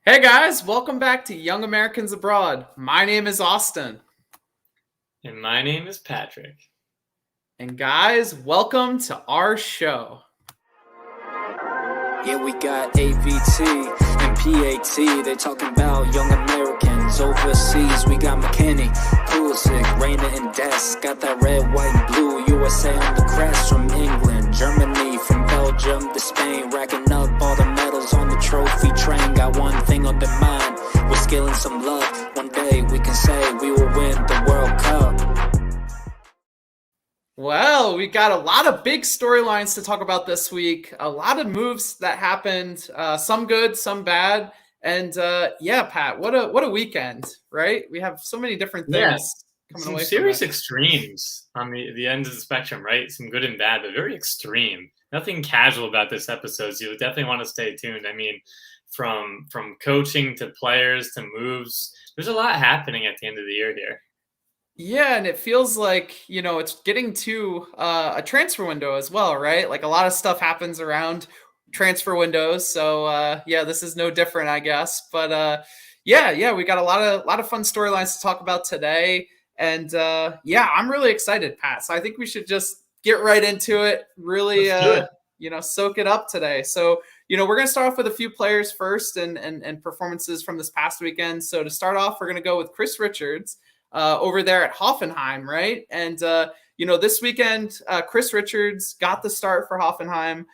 Hey guys, welcome back to Young Americans Abroad. My name is Austin. And my name is Patrick. And guys, welcome to our show. Yeah, we got AVT and PAT. They talking about young Americans overseas. We got McKinney, Pulisic, Reynolds, and Dest. Got that red, white, and blue. USA on the crest from England, Germany, from Belgium to Spain. Racking up all the medals on the trophy train. Got one thing on their mind. We're scaling some love. One day we can say we will win the World Cup. Well, we got a lot of big storylines to talk about this week. A lot of moves that happened, some good, some bad. And yeah, Pat, what a weekend, right? We have so many different things coming Some away serious from it. extremes on the ends of the spectrum, right? Some good and bad, but very extreme. Nothing casual about this episode. So you definitely want to stay tuned. I mean, from coaching to players to moves, there's a lot happening at the end of the year here. Yeah, and it feels like, it's getting to a transfer window as well, right? Like a lot of stuff happens around transfer windows. So yeah, this is no different, I guess. But yeah, we got a lot of fun storylines to talk about today. And yeah, I'm really excited, Pat. So I think we should just get right into it. Really Let's do it. soak it up today. So, we're going to start off with a few players first and performances from this past weekend. So to start off, we're going to go with Chris Richards. Over there at Hoffenheim, right? And, this weekend, Chris Richards got the start for Hoffenheim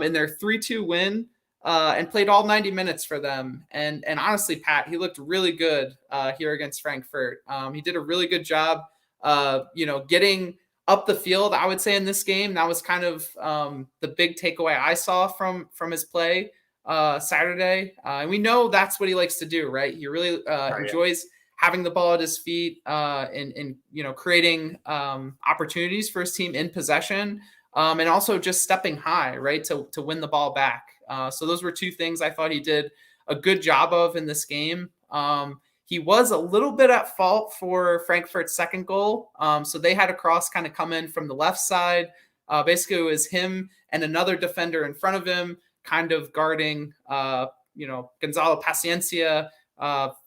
in their 3-2 win and played all 90 minutes for them. And honestly, Pat, he looked really good here against Frankfurt. He did a really good job, getting up the field, I would say, in this game. That was kind of the big takeaway I saw from his play Saturday. And we know that's what he likes to do, right? He really enjoys having the ball at his feet and creating opportunities for his team in possession and also just stepping high, right, to win the ball back. So those were two things I thought he did a good job of in this game. He was a little bit at fault for Frankfurt's second goal. So they had a cross kind of come in from the left side. Basically, it was him and another defender in front of him kind of guarding, Gonzalo Paciencia,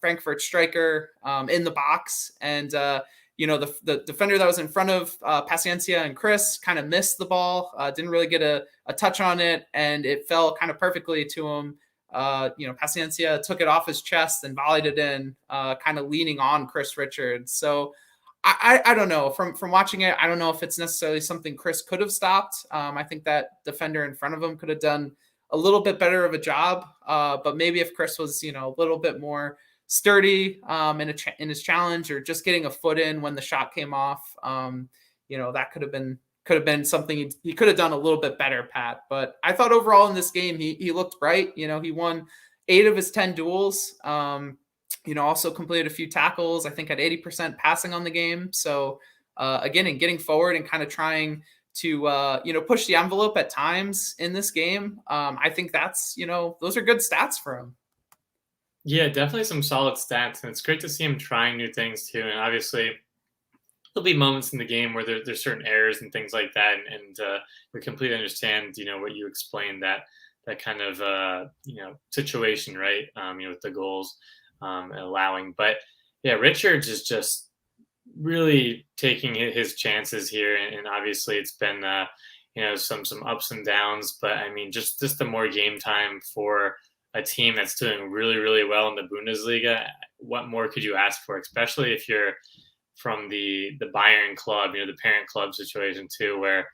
Frankfurt striker in the box. And, the defender that was in front of Paciencia and Chris kind of missed the ball, didn't really get a touch on it, and it fell kind of perfectly to him. Paciencia took it off his chest and volleyed it in, kind of leaning on Chris Richards. So I don't know. From watching it, I don't know if it's necessarily something Chris could have stopped. I think that defender in front of him could have done a little bit better of a job. But maybe if Chris was, a little bit more sturdy in his challenge or just getting a foot in when the shot came off, that could have been something he could have done a little bit better, Pat. But I thought overall in this game, he looked bright. He won 8 of his 10 duels. Also completed a few tackles, I think had 80% passing on the game. So again, in getting forward and kind of trying to push the envelope at times in this game. I think that's, those are good stats for him. Yeah, definitely some solid stats. And it's great to see him trying new things too. And obviously, there'll be moments in the game where there's certain errors and things like that. And we completely understand, what you explained, that kind of, situation, right? With the goals allowing. But yeah, Richards is just really taking his chances here, and obviously it's been some ups and downs, but I mean just the more game time for a team that's doing really, really well in the Bundesliga, what more could you ask for, especially if you're from the Bayern club, the parent club situation too, where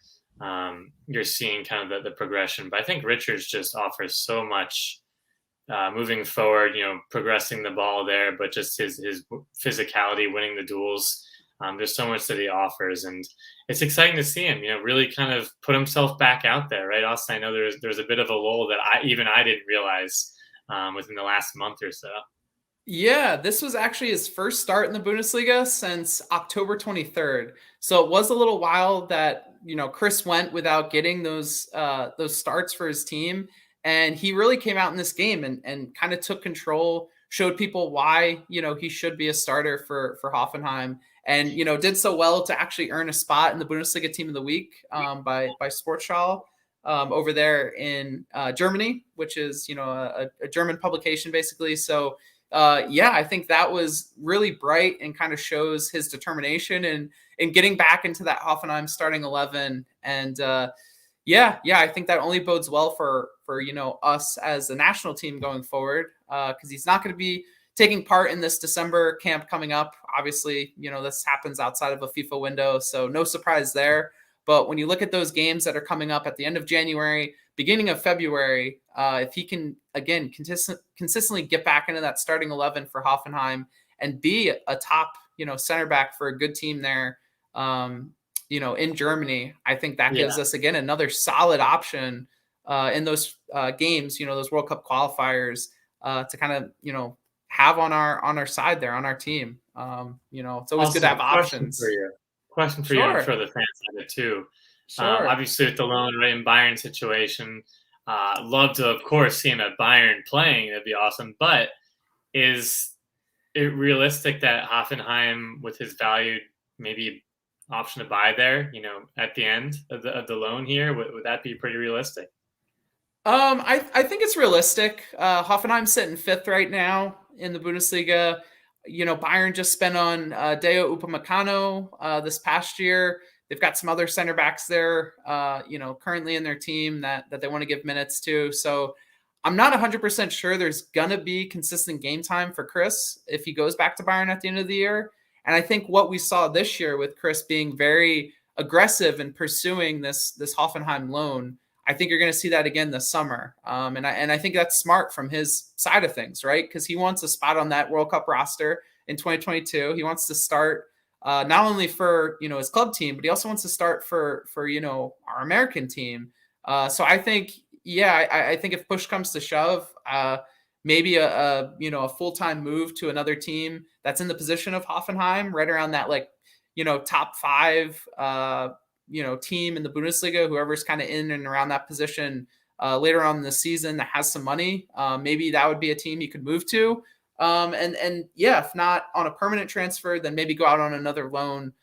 you're seeing kind of the progression. But I think Richards just offers so much moving forward, progressing the ball there, but just his physicality, winning the duels. There's so much that he offers, and it's exciting to see him, really kind of put himself back out there, right, Austin? I know there's a bit of a lull that I didn't realize within the last month or so. Yeah, this was actually his first start in the Bundesliga since October 23rd. So it was a little while that, Chris went without getting those starts for his team. And he really came out in this game and kind of took control, showed people why, he should be a starter for Hoffenheim, and, did so well to actually earn a spot in the Bundesliga Team of the Week by Sportschau. over there in Germany, which is, a German publication basically. So I think that was really bright and kind of shows his determination in getting back into that Hoffenheim starting 11. And I think that only bodes well for us as a national team going forward, because he's not going to be taking part in this December camp coming up. Obviously, this happens outside of a FIFA window, so no surprise there. But when you look at those games that are coming up at the end of January, beginning of February, if he can, again, consistently get back into that starting 11 for Hoffenheim and be a top, center back for a good team there, in Germany, I think that gives us, again, another solid option in those games, those World Cup qualifiers to kind of, have on our side there, on our team. It's always Also, good to have options. Question for you, I'm sure the fans have it too. Sure. Obviously, with the loan right in Bayern situation, love to, of course, see him at Bayern playing. That'd be awesome. But is it realistic that Hoffenheim, with his value, maybe option to buy there, at the end of the loan here? Would that be pretty realistic? I think it's realistic. Hoffenheim's sitting 5th right now in the Bundesliga. Bayern just spent on Deo Upamecano this past year. They've got some other center backs there, currently in their team that they want to give minutes to. So I'm not 100% sure there's going to be consistent game time for Chris if he goes back to Bayern at the end of the year. And I think what we saw this year with Chris being very aggressive in pursuing this Hoffenheim loan, I think you're going to see that again this summer. And I think that's smart from his side of things, right? Because he wants a spot on that World Cup roster in 2022. He wants to start not only for, his club team, but he also wants to start for our American team. So I think, I think if push comes to shove, maybe a full-time move to another team that's in the position of Hoffenheim, right around that, top 5, team in the Bundesliga, whoever's kind of in and around that position later on in the season that has some money, maybe that would be a team you could move to. If not on a permanent transfer, then maybe go out on another loan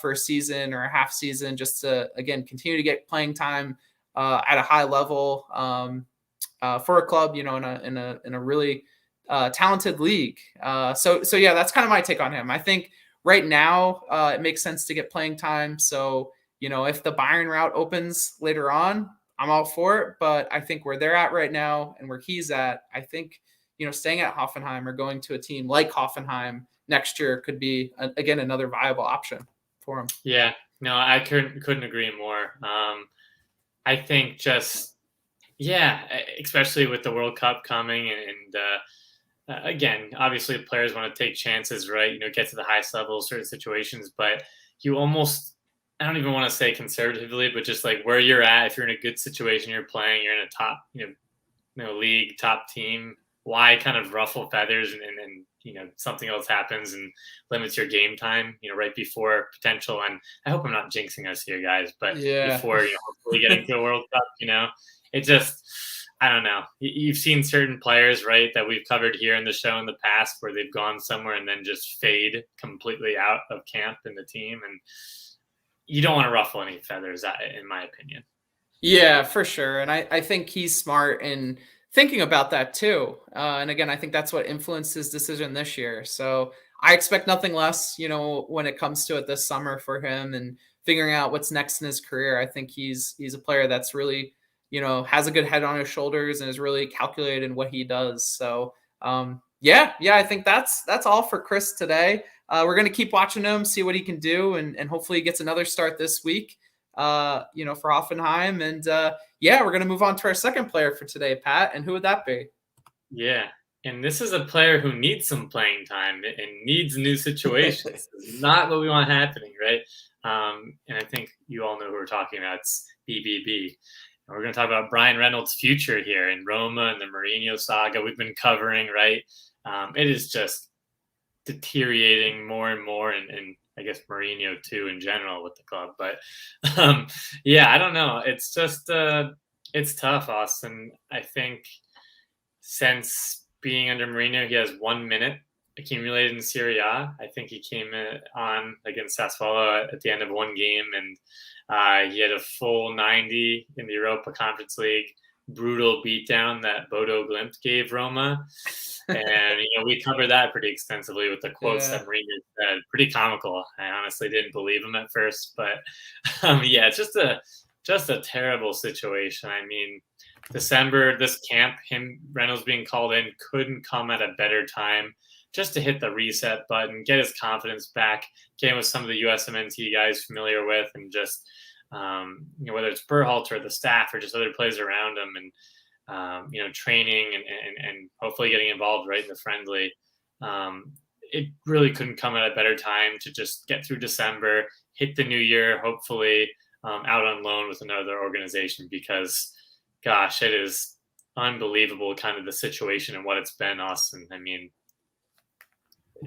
for a season or a half season, just to, again, continue to get playing time at a high level for a club, in a really talented league. So that's kind of my take on him. I think right now it makes sense to get playing time. So, if the Bayern route opens later on, I'm all for it. But I think where they're at right now and where he's at, I think, staying at Hoffenheim or going to a team like Hoffenheim next year could be, again, another viable option for him. Yeah, no, I couldn't agree more. I think especially with the World Cup coming and again, obviously players want to take chances, right? Get to the highest level, certain situations, but you almost, I don't even want to say conservatively, but just like where you're at, if you're in a good situation, you're playing, you're in a top, league, top team, why kind of ruffle feathers and something else happens and limits your game time, right before potential. And I hope I'm not jinxing us here, guys, but before, hopefully getting to a World Cup, it just, I don't know. You've seen certain players, right, that we've covered here in the show in the past where they've gone somewhere and then just fade completely out of camp in the team. And you don't want to ruffle any feathers, in my opinion. Yeah, for sure. And I think he's smart in thinking about that too. And again, I think that's what influenced his decision this year. So I expect nothing less, when it comes to it this summer for him and figuring out what's next in his career. I think he's a player that's really, has a good head on his shoulders and is really calculated in what he does. So I think that's all for Chris today. We're going to keep watching him, see what he can do, and hopefully he gets another start this week, for Hoffenheim. And we're going to move on to our second player for today, Pat. And who would that be? Yeah. And this is a player who needs some playing time and needs new situations. It's not what we want happening, right? And I think you all know who we're talking about. It's BBB. And we're going to talk about Bryan Reynolds' future here in Roma and the Mourinho saga we've been covering, right? It is just deteriorating more and more, and I guess Mourinho too in general with the club. But I don't know. It's just it's tough, Austin. I think since being under Mourinho, he has 1 minute accumulated in Serie A. I think he came on against Sassuolo at the end of one game, and he had a full 90 in the Europa Conference League. Brutal beatdown that Bodo Glimt gave Roma. And, we covered that pretty extensively with the quotes that Mourinho said. Pretty comical. I honestly didn't believe him at first, but it's just a terrible situation. I mean, December, this camp, Reynolds being called in couldn't come at a better time just to hit the reset button, get his confidence back, get with some of the USMNT guys familiar with, and just, whether it's Berhalter or the staff or just other players around him, and, training and hopefully getting involved right in the friendly. It really couldn't come at a better time to just get through December, hit the new year, hopefully out on loan with another organization, because, gosh, it is unbelievable kind of the situation and what it's been, Austin. I mean,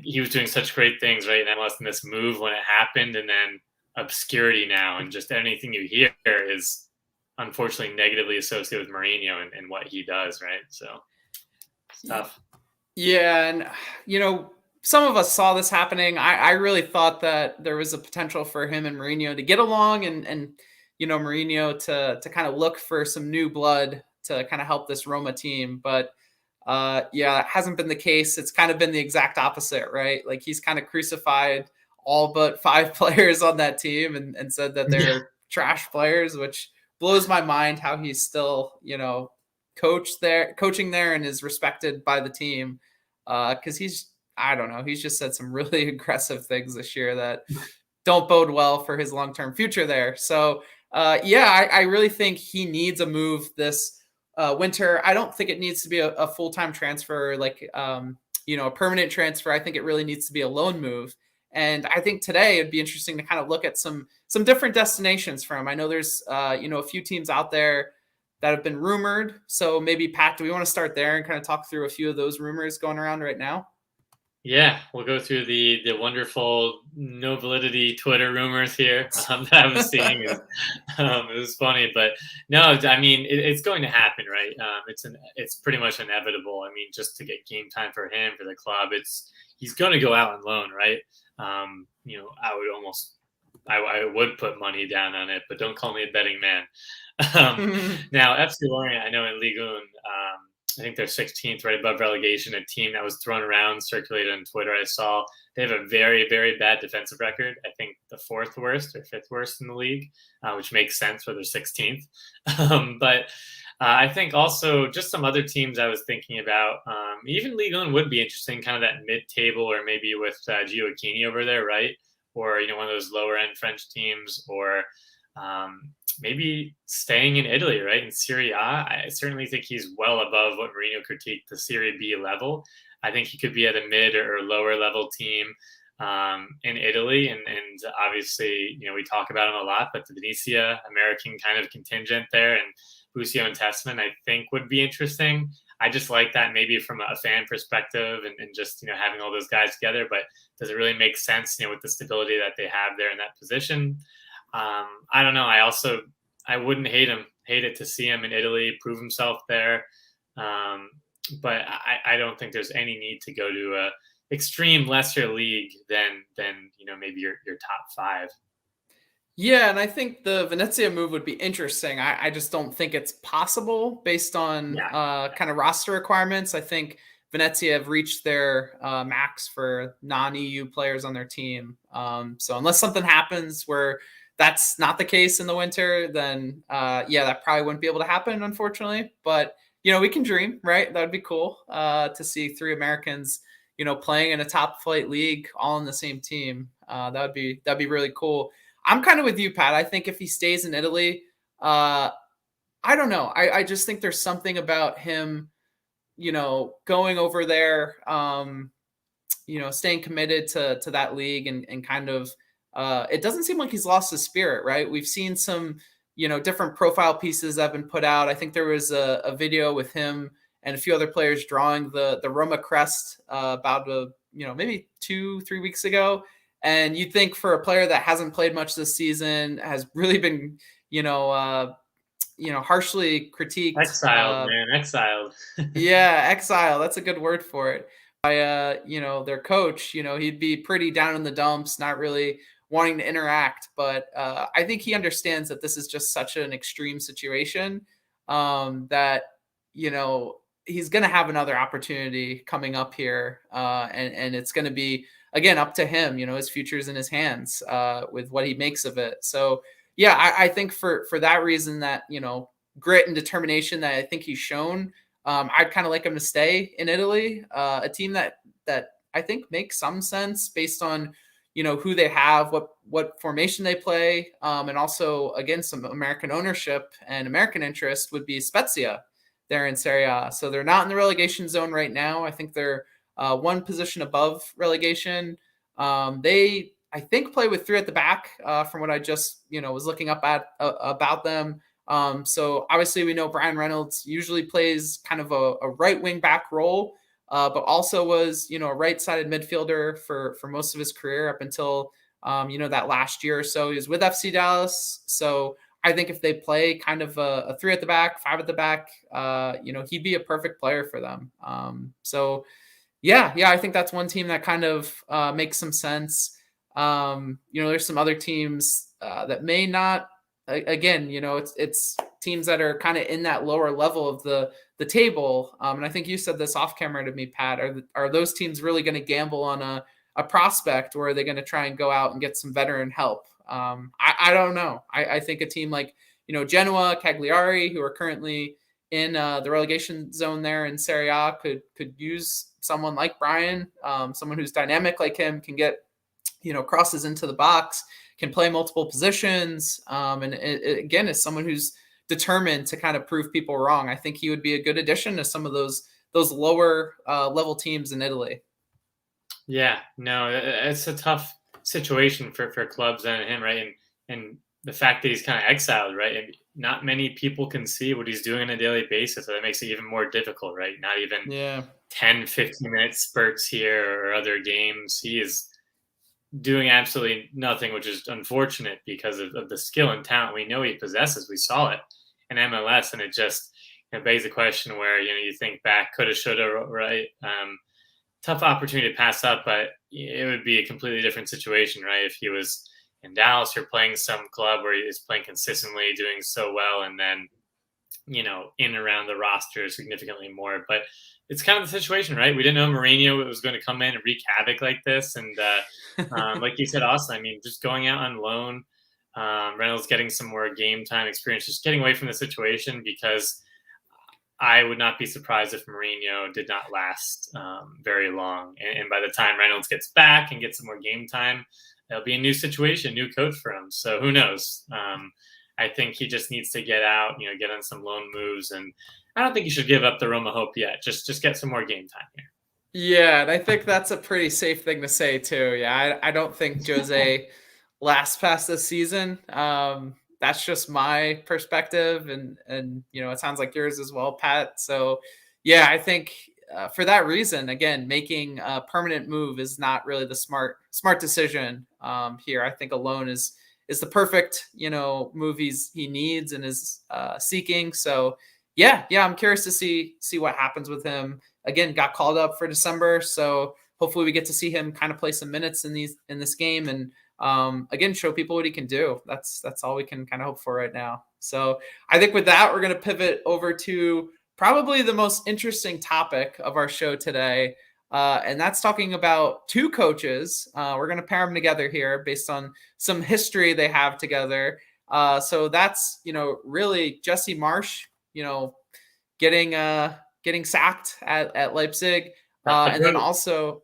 he was doing such great things, right? And MLS in this move when it happened, and then obscurity now, and just anything you hear is unfortunately negatively associated with Mourinho and what he does, right? So it's tough. Yeah, and some of us saw this happening. I really thought that there was a potential for him and Mourinho to get along, and Mourinho to kind of look for some new blood to kind of help this Roma team. But it hasn't been the case. It's kind of been the exact opposite, right? Like, he's kind of crucified all but 5 players on that team and said that they're trash players, which blows my mind how he's still, coaching there and is respected by the team. Because he's just said some really aggressive things this year that don't bode well for his long-term future there. So, I really think he needs a move this winter. I don't think it needs to be a full-time transfer, like, a permanent transfer. I think it really needs to be a loan move. And I think today it'd be interesting to kind of look at some different destinations for him. I know there's, a few teams out there that have been rumored. So maybe, Pat, do we want to start there and kind of talk through a few of those rumors going around right now? Yeah, we'll go through the wonderful no validity Twitter rumors here that I was seeing. It was funny, but no, I mean, it's going to happen, right? It's pretty much inevitable. I mean, just to get game time for him, for the club, he's going to go out on loan, right? I would put money down on it, but don't call me a betting man. Now, FC Lorient, I know in Ligue 1, I think they're 16th, right above relegation, a team that was thrown around, circulated on Twitter. I saw they have a very, very bad defensive record. I think the 4th worst or 5th worst in the league, which makes sense for their 16th. But I think also just some other teams I was thinking about, even Ligue 1 would be interesting, kind of that mid-table, or maybe with Gioacchini over there, right? Or, one of those lower-end French teams, or maybe staying in Italy, right? In Serie A, I certainly think he's well above what Mourinho critiqued, the Serie B level. I think he could be at a mid or lower level team in Italy. And obviously, we talk about him a lot, but the Venezia American kind of contingent there, and Busio and Tessman, I think would be interesting. I just like that maybe from a fan perspective and just, having all those guys together, but does it really make sense, with the stability that they have there in that position? I don't know. I wouldn't hate it to see him in Italy, prove himself there. But I don't think there's any need to go to a extreme lesser league than maybe your top 5. Yeah, and I think the Venezia move would be interesting. I just don't think it's possible based on kind of roster requirements. I think Venezia have reached their max for non-EU players on their team. So unless something happens where that's not the case in the winter, then that probably wouldn't be able to happen, unfortunately. But we can dream, right? That would be cool to see 3 Americans, playing in a top flight league all in the same team. That'd be really cool. I'm kind of with you, Pat. I think if he stays in Italy, I don't know. I just think there's something about him, going over there, staying committed to that league and kind of, it doesn't seem like he's lost his spirit, right? We've seen some, different profile pieces that have been put out. I think there was a video with him and a few other players drawing the Roma crest about maybe 2-3 weeks ago. And you'd think for a player that hasn't played much this season, has really been, harshly critiqued. Exiled, man, exiled. Yeah, exile. That's a good word for it. their coach, he'd be pretty down in the dumps, not really wanting to interact. But I think he understands that this is just such an extreme situation, that, he's going to have another opportunity coming up here. And it's going to be, again, up to him. His future is in his hands, with what he makes of it. So, yeah, I think for that reason, that, grit and determination that I think he's shown, I'd kind of like him to stay in Italy, a team that I think makes some sense based on, who they have, what formation they play, and also, again, some American ownership and American interest would be Spezia there in Serie A. So they're not in the relegation zone right now. I think they're one position above relegation. They, I think, play with three at the back, from what I just, was looking up at about them. So obviously we know Bryan Reynolds usually plays kind of a right wing back role, but also was, a right-sided midfielder for most of his career up until, that last year or so. He was with FC Dallas. So I think if they play kind of a three at the back, five at the back, he'd be a perfect player for them. So yeah, I think that's one team that kind of makes some sense. There's some other teams that may not. Again, it's teams that are kind of in that lower level of the table. And I think you said this off camera to me, Pat. Are those teams really going to gamble on a prospect, or are they going to try and go out and get some veteran help? I don't know. I think a team like, Genoa, Cagliari, who are currently in the relegation zone there in Serie A, could use someone like Bryan, someone who's dynamic like him, can get, crosses into the box, can play multiple positions. And again, is someone who's determined to kind of prove people wrong. I think he would be a good addition to some of those lower level teams in Italy. Yeah, no, it's a tough situation for clubs and him, right? And the fact that he's kind of exiled, right? And not many people can see what he's doing on a daily basis. So that makes it even more difficult, right? Not even 10, 15-minute spurts here or other games. He is doing absolutely nothing, which is unfortunate because of the skill and talent we know he possesses. We saw it in MLS, and it just begs the question where, you think back, coulda, shoulda, right? Tough opportunity to pass up, but it would be a completely different situation, right? If he was in Dallas or playing some club where he is playing consistently, doing so well, and then, in and around the roster significantly more. But it's kind of the situation, right? We didn't know Mourinho was going to come in and wreak havoc like this. And like you said, Austin, I mean, just going out on loan, Reynolds getting some more game time experience, just getting away from the situation, because I would not be surprised if Mourinho did not last very long. And by the time Reynolds gets back and gets some more game time, it'll be a new situation, new coach for him. So who knows? I think he just needs to get out, get on some loan moves. And I don't think you should give up the Roma hope yet. Just get some more game time here. Yeah, and I think that's a pretty safe thing to say too. Yeah, I don't think Jose lasts past this season. That's just my perspective, and it sounds like yours as well, Pat. So yeah, I think for that reason, again, making a permanent move is not really the smart decision here. I think a loan is the perfect move he needs and is seeking. So yeah, I'm curious to see what happens with him. Again, got called up for December, so hopefully we get to see him kind of play some minutes in this game, and again, show people what he can do. That's all we can kind of hope for right now. So I think with that, we're going to pivot over to probably the most interesting topic of our show today, and that's talking about two coaches. We're going to pair them together here based on some history they have together. So that's really Jesse Marsch, getting sacked at Leipzig, and then also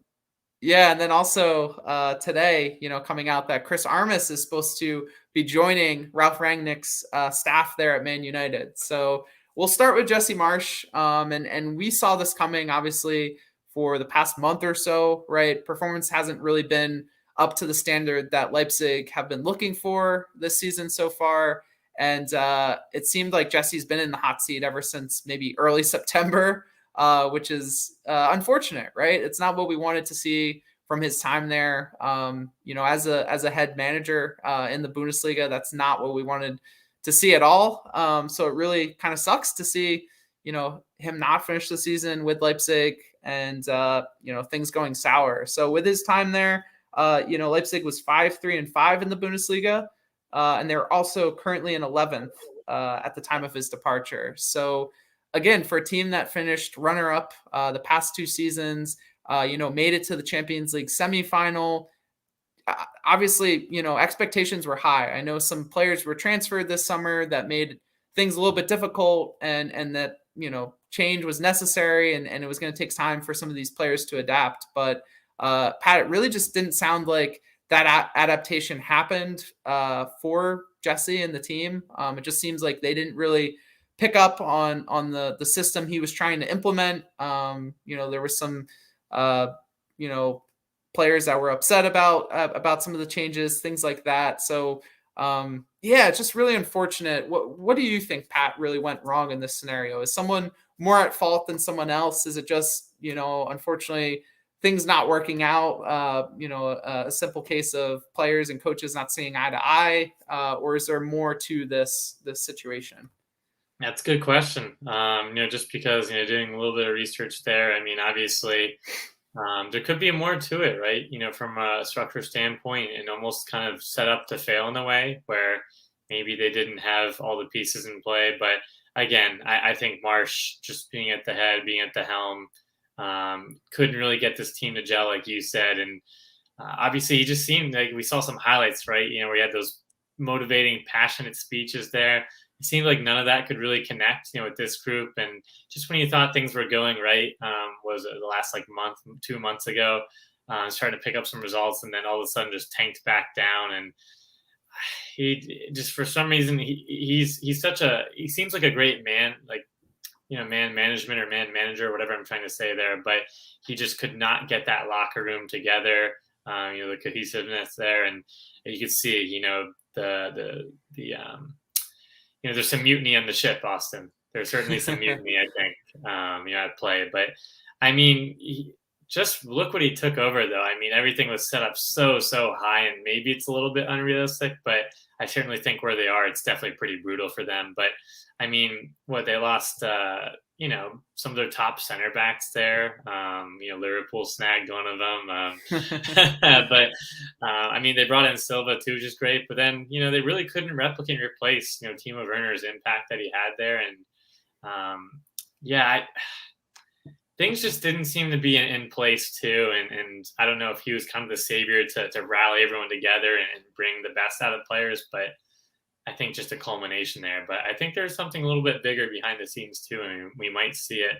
today, coming out that Chris Armas is supposed to be joining Ralph Rangnick's staff there at Man United. So we'll start with Jesse Marsch, and we saw this coming obviously for the past month or so, right? Performance hasn't really been up to the standard that Leipzig have been looking for this season so far. And it seemed like Jesse's been in the hot seat ever since maybe early September, which is unfortunate, right? It's not what we wanted to see from his time there. As a head manager in the Bundesliga, that's not what we wanted to see at all. So it really kind of sucks to see, him not finish the season with Leipzig. and things going sour. So with his time there, Leipzig was 5-3-5 in the Bundesliga, and they're also currently in 11th at the time of his departure. So again, for a team that finished runner-up the past 2 seasons, made it to the Champions League semifinal. Obviously, expectations were high. I know some players were transferred this summer that made things a little bit difficult, and that, change was necessary, and it was going to take time for some of these players to adapt. But Pat, it really just didn't sound like that adaptation happened for Jesse and the team. It just seems like they didn't really pick up on the system he was trying to implement. There was some, players that were upset about some of the changes, things like that. So it's just really unfortunate. What do you think, Pat, really went wrong in this scenario? Is someone more at fault than someone else? Is it just, unfortunately, things not working out, a simple case of players and coaches not seeing eye to eye, or is there more to this situation? That's a good question. Just because, doing a little bit of research there, I mean, obviously, there could be more to it, right? From a structure standpoint, and almost kind of set up to fail in a way where maybe they didn't have all the pieces in play. But again, I think Marsch, just being at the head, being at the helm, couldn't really get this team to gel, like you said. And obviously, he just seemed like, we saw some highlights, right? Where he had those motivating, passionate speeches there. It seemed like none of that could really connect, with this group. And just when you thought things were going right, was it the last 2 months ago, starting to pick up some results, and then all of a sudden just tanked back down. And he just, for some reason, he seems like a great man, man management or man manager, whatever I'm trying to say there, but he just could not get that locker room together. The cohesiveness there, and you could see, there's some mutiny on the ship, Austin. There's certainly some mutiny, I think, at play. But I mean, just look what he took over, though. I mean, everything was set up so high, and maybe it's a little bit unrealistic, but I certainly think where they are, it's definitely pretty brutal for them. But I mean, they lost, some of their top center backs there. Liverpool snagged one of them. But I mean, they brought in Silva too, which is great. But then, they really couldn't replicate and replace, Timo Werner's impact that he had there. And things just didn't seem to be in place too. And I don't know if he was kind of the savior to rally everyone together and bring the best out of players, but I think just a culmination there. But I think there's something a little bit bigger behind the scenes too. I mean, we might see it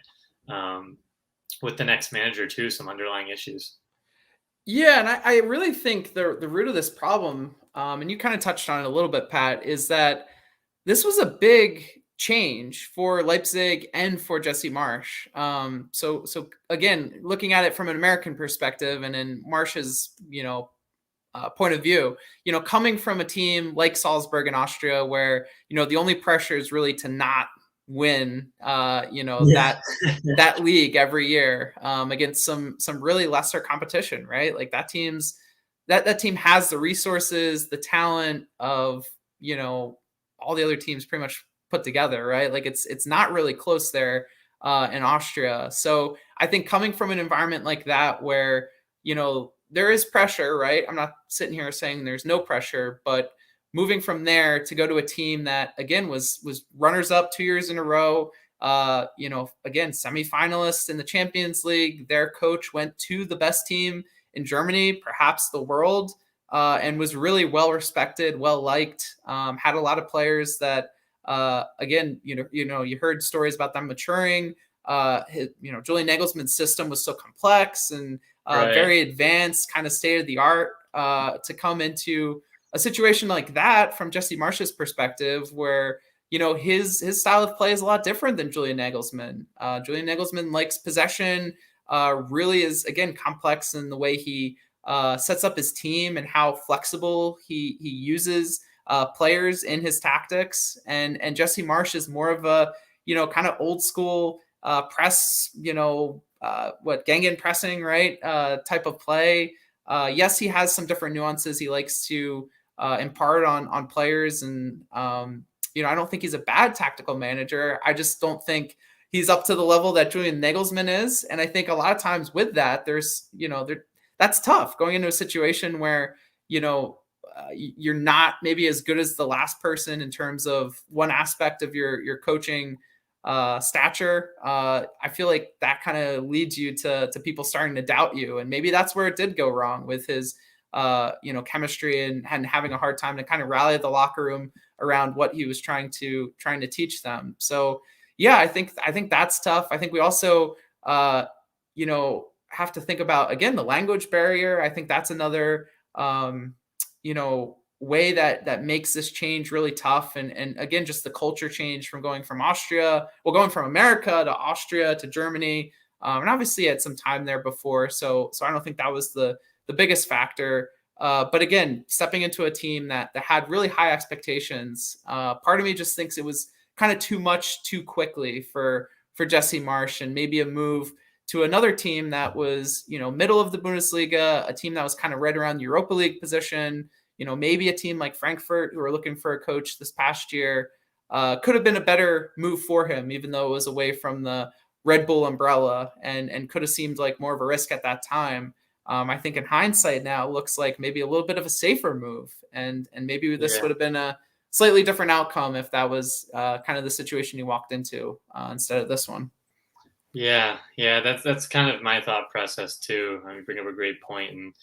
with the next manager too, some underlying issues. Yeah, and I really think the root of this problem, and you kind of touched on it a little bit, Pat, is that this was a big change for Leipzig and for Jesse Marsch. So again, looking at it from an American perspective and in Marsch's, point of view, coming from a team like Salzburg in Austria, where, the only pressure is really to not win, that league every year against some really lesser competition, right? Like that team has the resources, the talent of, all the other teams pretty much put together, right? Like it's not really close there in Austria. So I think coming from an environment like that, where, there is pressure, right? I'm not sitting here saying there's no pressure, but moving from there to go to a team that, again, was runners up 2 years in a row, again, semifinalists in the Champions League. Their coach went to the best team in Germany, perhaps the world, and was really well respected, well liked, had a lot of players that, again, you heard stories about them maturing. Julian Nagelsmann's system was so complex and very advanced, kind of state of the art, to come into a situation like that from Jesse Marsch's perspective, where, his style of play is a lot different than Julian Nagelsmann. Julian Nagelsmann likes possession, really is, again, complex in the way he sets up his team and how flexible he uses players in his tactics. And Jesse Marsch is more of a, kind of old school press, Gengen pressing, right? Type of play. Yes, he has some different nuances he likes to impart on players. And, I don't think he's a bad tactical manager. I just don't think, he's up to the level that Julian Nagelsmann is. And I think a lot of times with that, that's tough going into a situation where, you're not maybe as good as the last person in terms of one aspect of your coaching stature. I feel like that kind of leads you to people starting to doubt you. And maybe that's where it did go wrong with his, chemistry and having a hard time to kind of rally the locker room around what he was trying to teach them. So yeah, I think that's tough. I think we also, have to think about, again, the language barrier. I think that's another, way that makes this change really tough. And again, just the culture change from going from America to Austria to Germany. And obviously had some time there before. So I don't think that was the biggest factor. But again, stepping into a team that had really high expectations, part of me just thinks it was kind of too much too quickly for Jesse Marsch, and maybe a move to another team that was, middle of the Bundesliga, a team that was kind of right around the Europa League position, maybe a team like Frankfurt, who were looking for a coach this past year, could have been a better move for him, even though it was away from the Red Bull umbrella and could have seemed like more of a risk at that time. I think in hindsight now, it looks like maybe a little bit of a safer move, and maybe this would have been a slightly different outcome if that was kind of the situation he walked into instead of this one. Yeah, that's kind of my thought process too. I mean, bring up a great point, and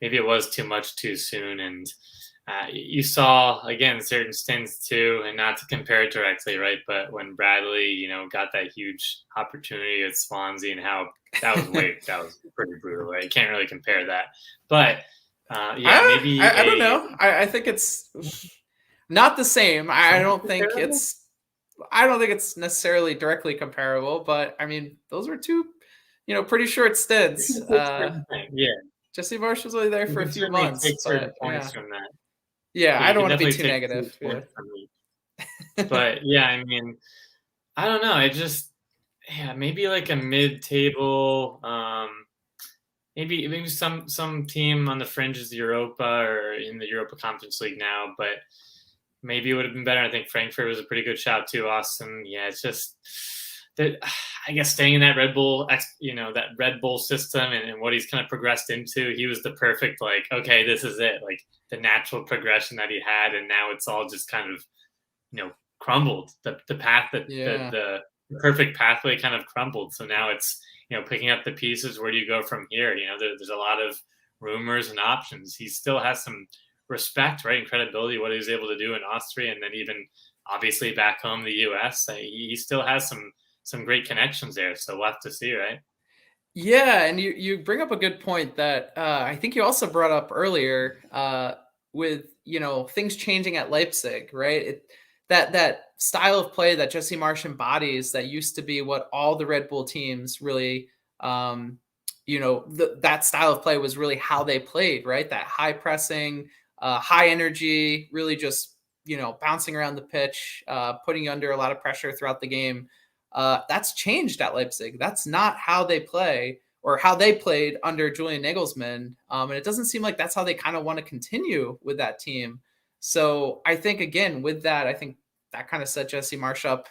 maybe it was too much too soon. And you saw again certain stints too, and not to compare it directly, right? But when Bradley, got that huge opportunity at Swansea, and how that was that was pretty brutal. Right? You can't really compare that. But maybe I don't know. I think it's not the same. I don't think it's necessarily directly comparable, but I mean, those were two, pretty short stints. Jesse Marsch was only there for a few months. But, from that. Yeah, I don't want to be too negative. But yeah, I mean, I don't know. Maybe like a mid-table, maybe some team on the fringes of Europa or in the Europa Conference League now, but maybe it would have been better. I think Frankfurt was a pretty good shout too. Austin, yeah, it's just that I guess staying in that Red Bull, that Red Bull system and what he's kind of progressed into, he was the perfect, like, okay, this is it, like the natural progression that he had, and now it's all just kind of, crumbled. The path that the perfect pathway kind of crumbled. So now it's, picking up the pieces. Where do you go from here? There's a lot of rumors and options. He still has some respect, right, and credibility, what he was able to do in Austria, and then even obviously back home, the US. He still has some great connections there. So we'll have to see, right? Yeah, and you bring up a good point that I think you also brought up earlier with things changing at Leipzig, right? That style of play that Jesse Marsch embodies, that used to be what all the Red Bull teams really, that style of play was really how they played, right? That high pressing, high energy, really just bouncing around the pitch, putting you under a lot of pressure throughout the game. That's changed at Leipzig. That's not how they play or how they played under Julian Nagelsmann. And it doesn't seem like that's how they kind of want to continue with that team. So I think, again, with that, I think that kind of set Jesse Marsch up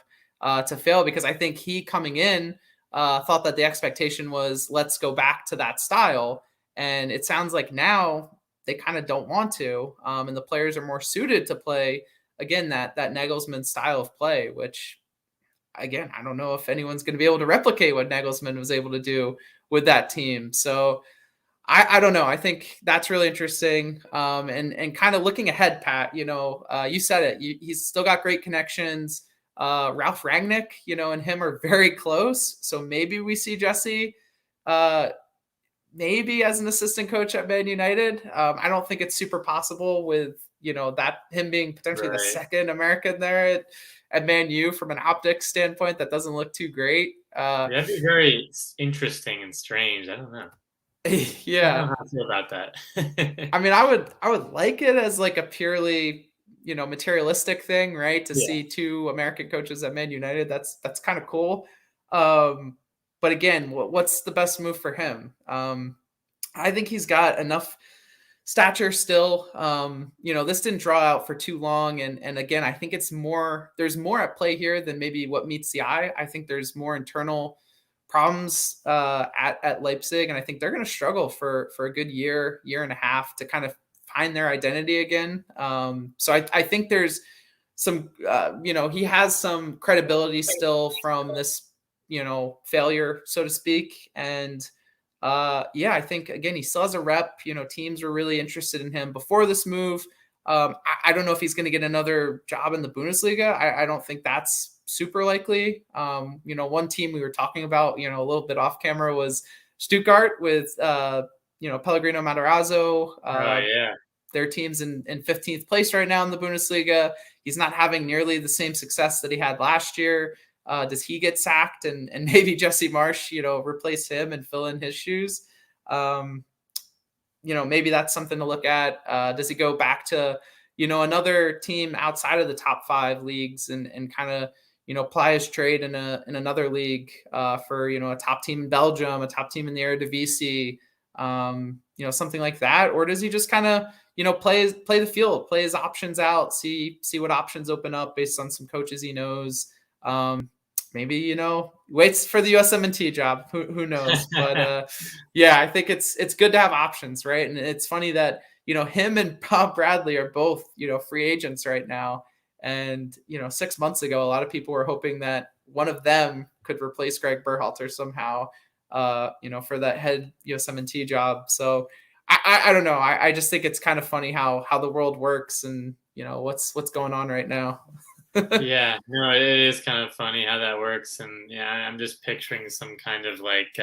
to fail, because I think he coming in thought that the expectation was, let's go back to that style. And it sounds like now they kind of don't want to. And the players are more suited to play, again, that Nagelsmann style of play, which, again, I don't know if anyone's going to be able to replicate what Nagelsmann was able to do with that team. So I don't know. I think that's really interesting. And kind of looking ahead, Pat, you said it, he's still got great connections. Ralf Rangnick, and him are very close. So maybe we see Jesse maybe as an assistant coach at Man United. I don't think it's super possible with, that him being potentially the second American there at Man U. From an optics standpoint, that doesn't look too great. That'd be very interesting and strange. I don't know. Yeah, I don't know how to feel about that. I mean, I would like it as like a purely, materialistic thing, right? To see two American coaches at Man United, that's kind of cool. But again, what's the best move for him? I think he's got enough stature still. This didn't draw out for too long. And again, I think there's more at play here than maybe what meets the eye. I think there's more internal problems at Leipzig. And I think they're going to struggle for a good year and a half to kind of find their identity again. So I think there's some, he has some credibility still from this, failure, so to speak. And I think, again, he still has a rep. Teams were really interested in him before this move. I don't know if he's going to get another job in the Bundesliga. I don't think that's super likely. One team we were talking about, a little bit off camera was Stuttgart with, Pellegrino Matarazzo. Their team's in 15th place right now in the Bundesliga. He's not having nearly the same success that he had last year. Does he get sacked and maybe Jesse Marsch, replace him and fill in his shoes? Maybe that's something to look at. Does he go back to, another team outside of the top 5 leagues and kind of, ply his trade in another league for, a top team in Belgium, a top team in the Eredivisie, something like that? Or does he just kind of, play the field, play his options out, see what options open up based on some coaches he knows? Maybe, waits for the USMNT job. Who knows? But I think it's good to have options, right? And it's funny that, him and Bob Bradley are both, free agents right now. And, 6 months ago, a lot of people were hoping that one of them could replace Greg Berhalter somehow, for that head USMNT job. So I don't know. I just think it's kind of funny how the world works and, what's going on right now. Yeah, no, it is kind of funny how that works. And I'm just picturing some kind of like,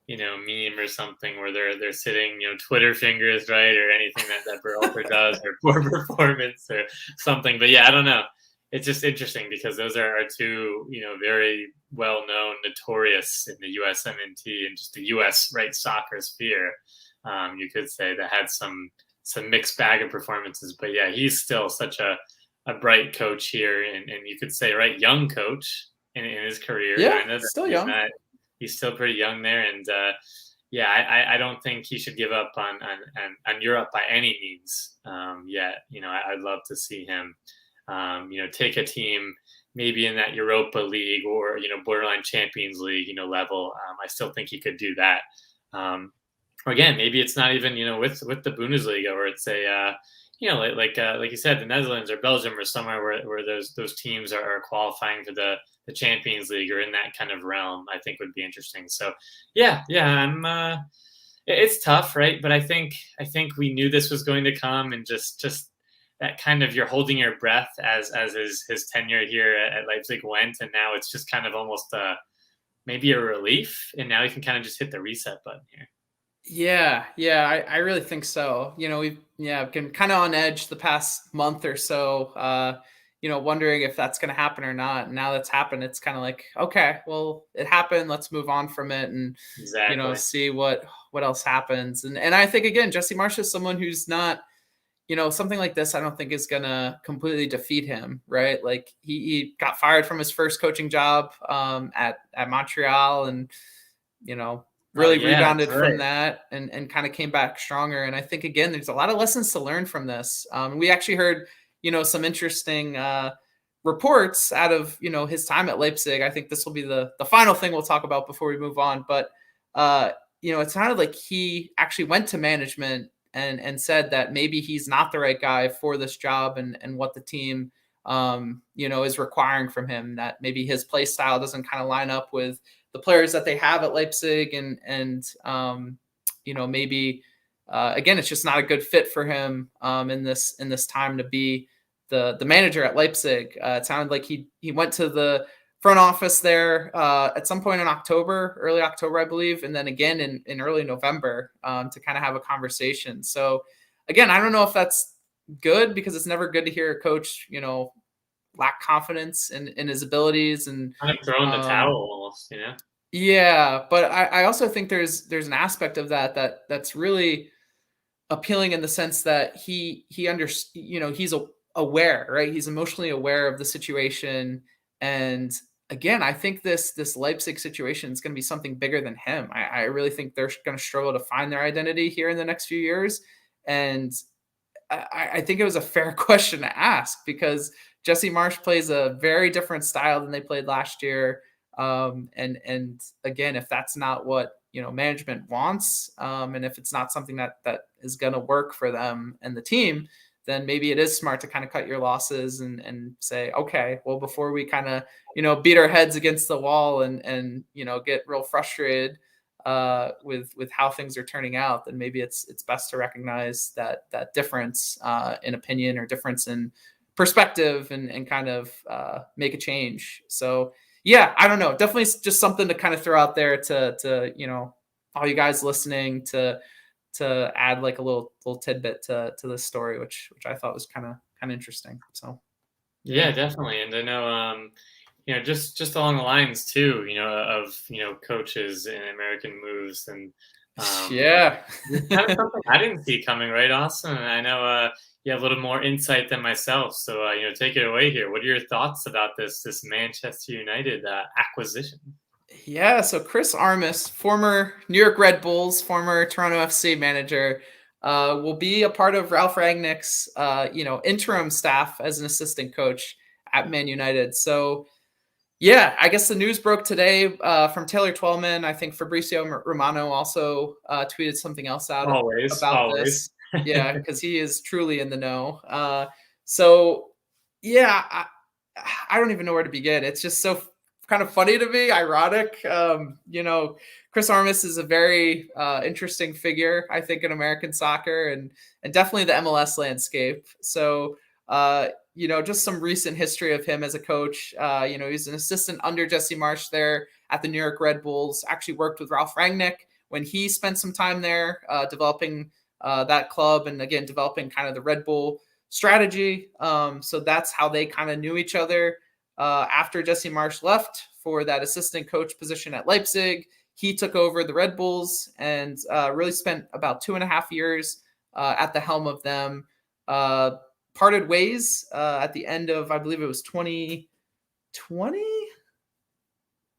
meme or something where they're sitting, Twitter fingers, right? Or anything that Berhalter does or poor performance or something. But I don't know. It's just interesting because those are two, very well-known, notorious in the USMNT and just the US, right, soccer sphere. You could say that had some mixed bag of performances. But he's still such a bright coach here, and you could say, right, young coach in his career. Yeah, still young. He's still pretty young there, and I don't think he should give up on Europe by any means. I'd love to see him, take a team maybe in that Europa League or borderline Champions League, level. I still think he could do that. Or again, maybe it's not even with the Bundesliga, or it's a like you said, the Netherlands or Belgium or somewhere where those teams are qualifying for the Champions League or in that kind of realm, I think would be interesting. So it's tough, right? But I think we knew this was going to come, and just that kind of, you're holding your breath as his tenure here at Leipzig went, and now it's just kind of almost maybe a relief, and now he can kind of just hit the reset button here. Yeah, I really think so. We've been kind of on edge the past month or so, wondering if that's going to happen or not. And now that's happened. It's kind of like, okay, well, it happened. Let's move on from it and, see what else happens. And I think, again, Jesse Marsch is someone who's not, something like this, I don't think is going to completely defeat him, right? Like he got fired from his first coaching job at Montreal and, really rebounded from that and kind of came back stronger. And I think, again, there's a lot of lessons to learn from this. We actually heard, some interesting reports out of, his time at Leipzig. I think this will be the final thing we'll talk about before we move on. But, it sounded like he actually went to management and said that maybe he's not the right guy for this job and what the team, is requiring from him, that maybe his play style doesn't kind of line up with the players that they have at Leipzig and maybe again, it's just not a good fit for him in this time to be the manager at Leipzig. It sounded like he went to the front office there at some point in early October, I believe, and then again in early November to kind of have a conversation. So again, I don't know if that's good, because it's never good to hear a coach, lack confidence in his abilities and kind of throwing the towel almost, Yeah, but I also think there's an aspect of that's really appealing in the sense that he he's aware, right? He's emotionally aware of the situation, and again, I think this Leipzig situation is going to be something bigger than him. I really think they're going to struggle to find their identity here in the next few years, And I think it was a fair question to ask, because Jesse Marsch plays a very different style than they played last year. And again, if that's not what, management wants, and if it's not something that is going to work for them and the team, then maybe it is smart to kind of cut your losses and say, okay, well, before we kind of, beat our heads against the wall and get real frustrated with how things are turning out, then maybe it's best to recognize that difference in opinion or difference in perspective and kind of make a change. So yeah, I don't know. Definitely just something to kind of throw out there to all you guys listening to add like a little tidbit to this story, which I thought was kind of interesting. So yeah, definitely. And I know just along the lines too, of coaches and American moves, and yeah, kind of something I didn't see coming, right, Austin? And I know you have a little more insight than myself, so take it away here. What are your thoughts about this Manchester United acquisition? Yeah, so Chris Armas, former New York Red Bulls, former Toronto FC manager, will be a part of Ralph Rangnick's interim staff as an assistant coach at Man United. So yeah, I guess the news broke today from Taylor Twellman. I think Fabrizio Romano also tweeted something else out about this. Yeah, because he is truly in the know. So yeah, I don't even know where to begin. It's just so kind of funny to me, ironic. Chris Armas is a very interesting figure, I think, in American soccer and definitely the MLS landscape. So just some recent history of him as a coach. He's an assistant under Jesse Marsch there at the New York Red Bulls, actually worked with Ralph Rangnick when he spent some time there developing that club and, again, developing kind of the Red Bull strategy. So that's how they kind of knew each other. After Jesse Marsch left for that assistant coach position at Leipzig, he took over the Red Bulls and really spent about 2.5 years at the helm of them. Parted ways at the end of, I believe it was 2020.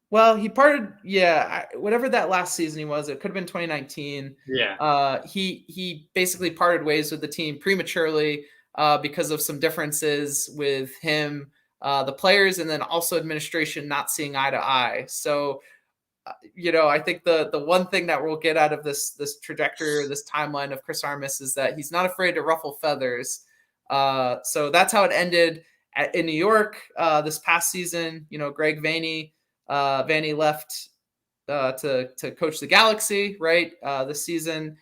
Well, he parted, whatever that last season he was, it could have been 2019. Yeah. He basically parted ways with the team prematurely because of some differences with him, the players, and then also administration not seeing eye to eye. So, I think the one thing that we'll get out of this trajectory, this timeline of Chris Armas, is that he's not afraid to ruffle feathers. So that's how it ended in New York this past season. Greg Vanney left to coach the Galaxy, right, this season.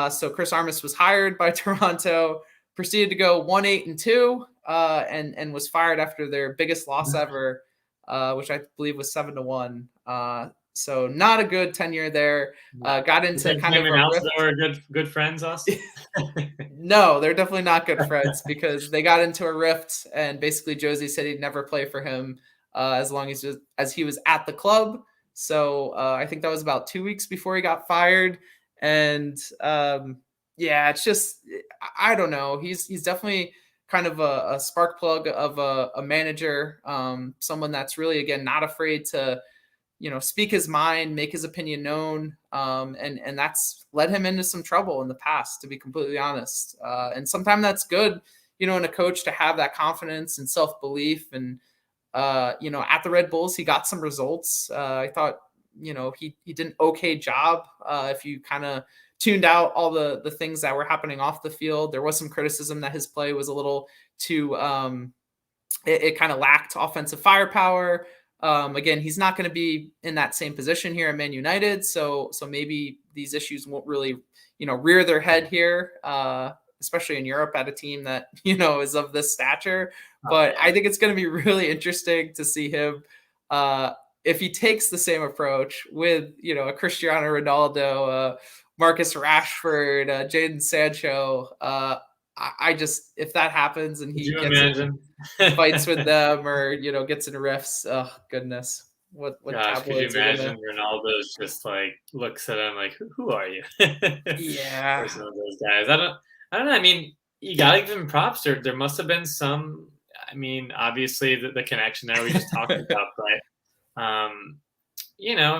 So Chris Armas was hired by Toronto, proceeded to go 1-8-2, and was fired after their biggest loss ever, which I believe was 7-1. So not a good tenure there. Got into kind of a rift. They were good friends, Austin? No, they're definitely not good friends because they got into a rift, and basically Josie said he'd never play for him as long as he was at the club. So I think that was about 2 weeks before he got fired. And it's just, I don't know. He's definitely kind of a spark plug of a manager, someone that's really, again, not afraid to speak his mind, make his opinion known. And that's led him into some trouble in the past, to be completely honest. And sometimes that's good, in a coach to have that confidence and self-belief. And, at the Red Bulls, he got some results. I thought, he did an okay job. If you kind of tuned out all the things that were happening off the field, there was some criticism that his play was a little too, it kind of lacked offensive firepower. Again, he's not going to be in that same position here at Man United. So maybe these issues won't really, rear their head here, especially in Europe at a team that, is of this stature. But I think it's going to be really interesting to see him, if he takes the same approach with, a Cristiano Ronaldo, Marcus Rashford, Jadon Sancho. If that happens and he fights with them or, gets in rifts, oh goodness. What Gosh, could you imagine Ronaldo's just like looks at him like, who are you? Yeah. Or some of those guys. I don't know. I mean, you gotta give him props. There must have been some, obviously the connection there we just talked about, but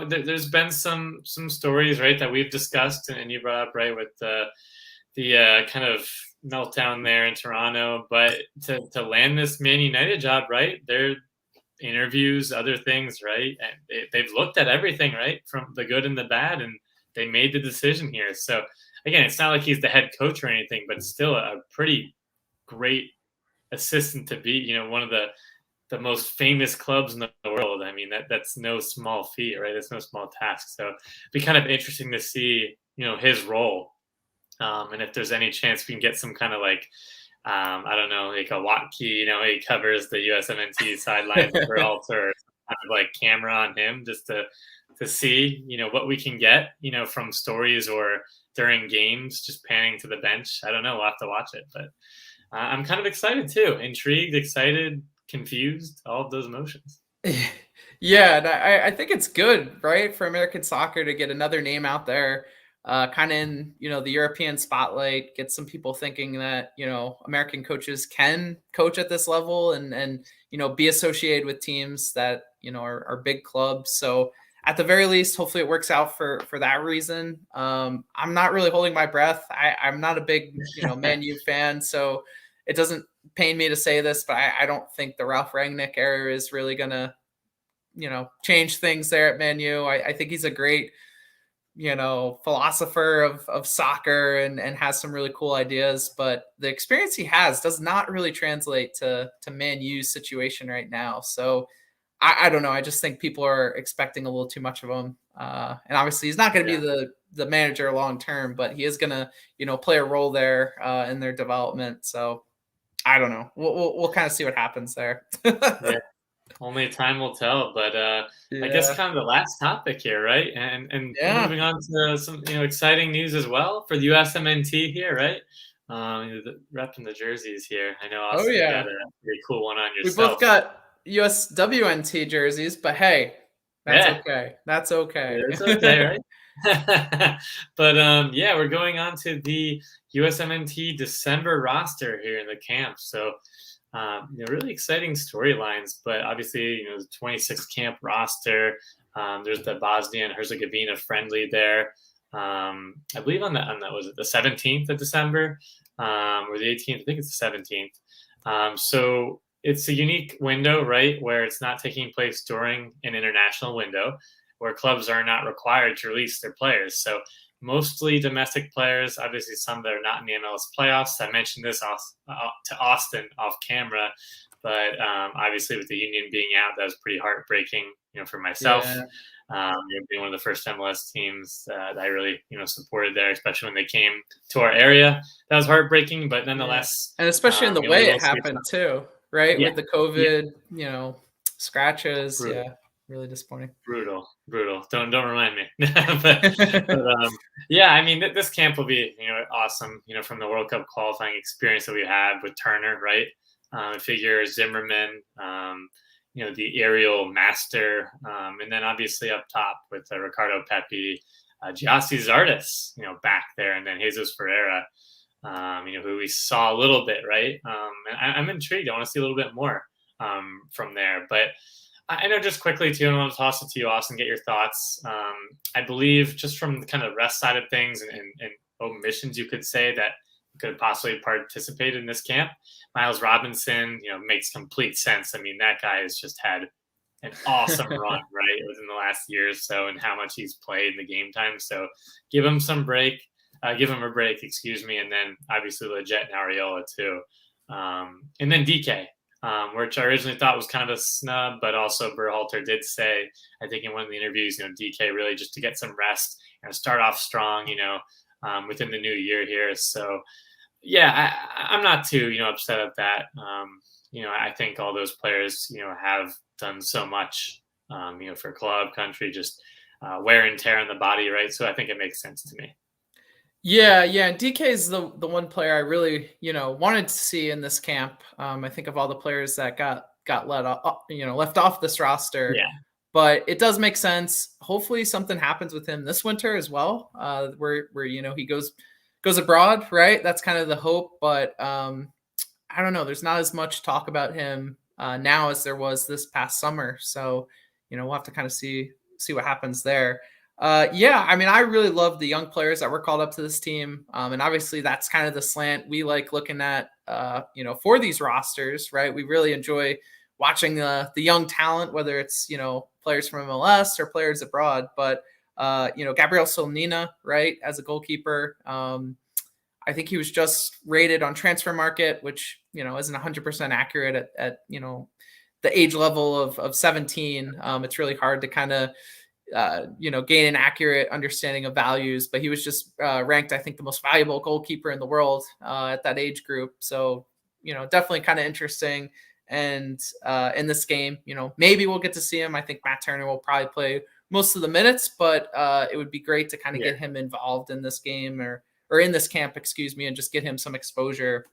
there's been some stories, right, that we've discussed and you brought up, right, with the the kind of meltdown there in Toronto, but to land this Man United job, right? Their interviews, other things, right? And they've looked at everything, right, from the good and the bad, and they made the decision here. So again, it's not like he's the head coach or anything, but still a pretty great assistant to be, one of the most famous clubs in the world. I mean, that's no small feat, right? That's no small task. So it'd be kind of interesting to see, his role. And if there's any chance we can get some kind of like, I don't know, like a Gioacchini, he covers the USMNT sidelines for altar, kind of like camera on him just to see, what we can get, from stories or during games, just panning to the bench. I don't know. We'll have to watch it, but I'm kind of excited too. Intrigued, excited, confused, all of those emotions. Yeah, and I think it's good, right, for American soccer to get another name out there, kind of in, the European spotlight, get some people thinking that, American coaches can coach at this level and be associated with teams that, are big clubs. So at the very least, hopefully it works out for that reason. I'm not really holding my breath. I'm not a big, Man U fan, so it doesn't pain me to say this, but I don't think the Ralph Rangnick era is really going to, change things there at Man U. I think he's a great, philosopher of soccer and has some really cool ideas, but the experience he has does not really translate to Man U's situation right now. So I don't know. I just think people are expecting a little too much of him. And obviously he's not going to be the manager long-term, but he is going to, play a role there in their development. So I don't know. We'll kind of see what happens there. Yeah. Only time will tell, but I guess kind of the last topic here, right? And moving on to some exciting news as well for the USMNT here, right? Repping the jerseys here. I know Austin got a pretty cool one on yourself. We both got USWNT jerseys, but hey, that's okay. That's okay. It's okay, right? But we're going on to the USMNT December roster here in the camp. So really exciting storylines, but obviously, the 26 camp roster. There's the Bosnia and Herzegovina friendly there. I believe on that was it the 17th of December or the 18th? I think it's the 17th. So it's a unique window, right, where it's not taking place during an international window, where clubs are not required to release their players. So mostly domestic players, obviously some that are not in the MLS playoffs. I mentioned this to Austin off camera, but obviously with the Union being out, that was pretty heartbreaking, for myself. Being one of the first MLS teams that I really, supported there, especially when they came to our area. That was heartbreaking, but nonetheless. And especially in the way it happened too, right? With the COVID, scratches. Brutal. Yeah. Really disappointing. Brutal. Don't remind me. but I mean, this camp will be, awesome, from the World Cup qualifying experience that we had with Turner, right? I figure Zimmerman, the aerial master, and then obviously up top with Ricardo Pepi, Giassi Zardes, back there, and then Jesus Ferreira, who we saw a little bit, right? And I'm intrigued. I want to see a little bit more from there, but I know just quickly too, and I want to toss it to you, Austin, get your thoughts. I believe just from the kind of rest side of things and omissions, you could say that could possibly participate in this camp. Miles Robinson, makes complete sense. I mean, that guy has just had an awesome run, right, within the last year or so, and how much he's played in the game time. So give him a break, and then obviously Leggett and Areola too. And then DK. Which I originally thought was kind of a snub, but also Berhalter did say, I think in one of the interviews, DK really just to get some rest and start off strong, within the new year here. So, I'm not too, upset at that. I think all those players, have done so much, for club, country, just wear and tear on the body, right? So I think it makes sense to me. Yeah. And DK is the one player I really, wanted to see in this camp. I think of all the players that got left off this roster. Yeah. But it does make sense. Hopefully something happens with him this winter as well, where he goes abroad, right? That's kind of the hope. But I don't know. There's not as much talk about him now as there was this past summer. So, we'll have to kind of see what happens there. Yeah, I mean, I really love the young players that were called up to this team. And obviously that's kind of the slant we like looking at, for these rosters, right? We really enjoy watching the young talent, whether it's, players from MLS or players abroad. But, Gabriel Solnina, right, as a goalkeeper, I think he was just rated on Transfer Market, which, isn't 100% accurate at the age level of 17. It's really hard to kind of, gain an accurate understanding of values, but he was just ranked, I think, the most valuable goalkeeper in the world at that age group. So, definitely kind of interesting. And in this game, maybe we'll get to see him. I think Matt Turner will probably play most of the minutes, but it would be great to kind of get him involved in this game or in this camp, excuse me, and just get him some exposure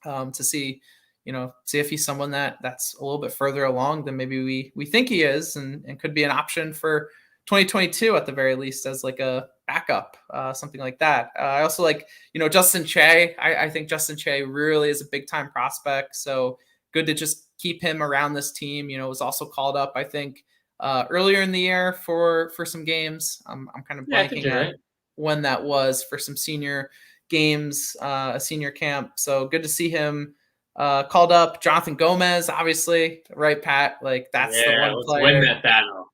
to see if he's someone that's a little bit further along than maybe we think he is, and could be an option for 2022 at the very least as like a backup, something like that. I also like, Justin Che. I think Justin Che really is a big time prospect. So good to just keep him around this team. Was also called up, I think, earlier in the year for some games. I'm kind of blanking at when that was for some senior games, a senior camp. So good to see him called up. Jonathan Gomez, obviously, right, Pat? Like that's the one player. Win that battle.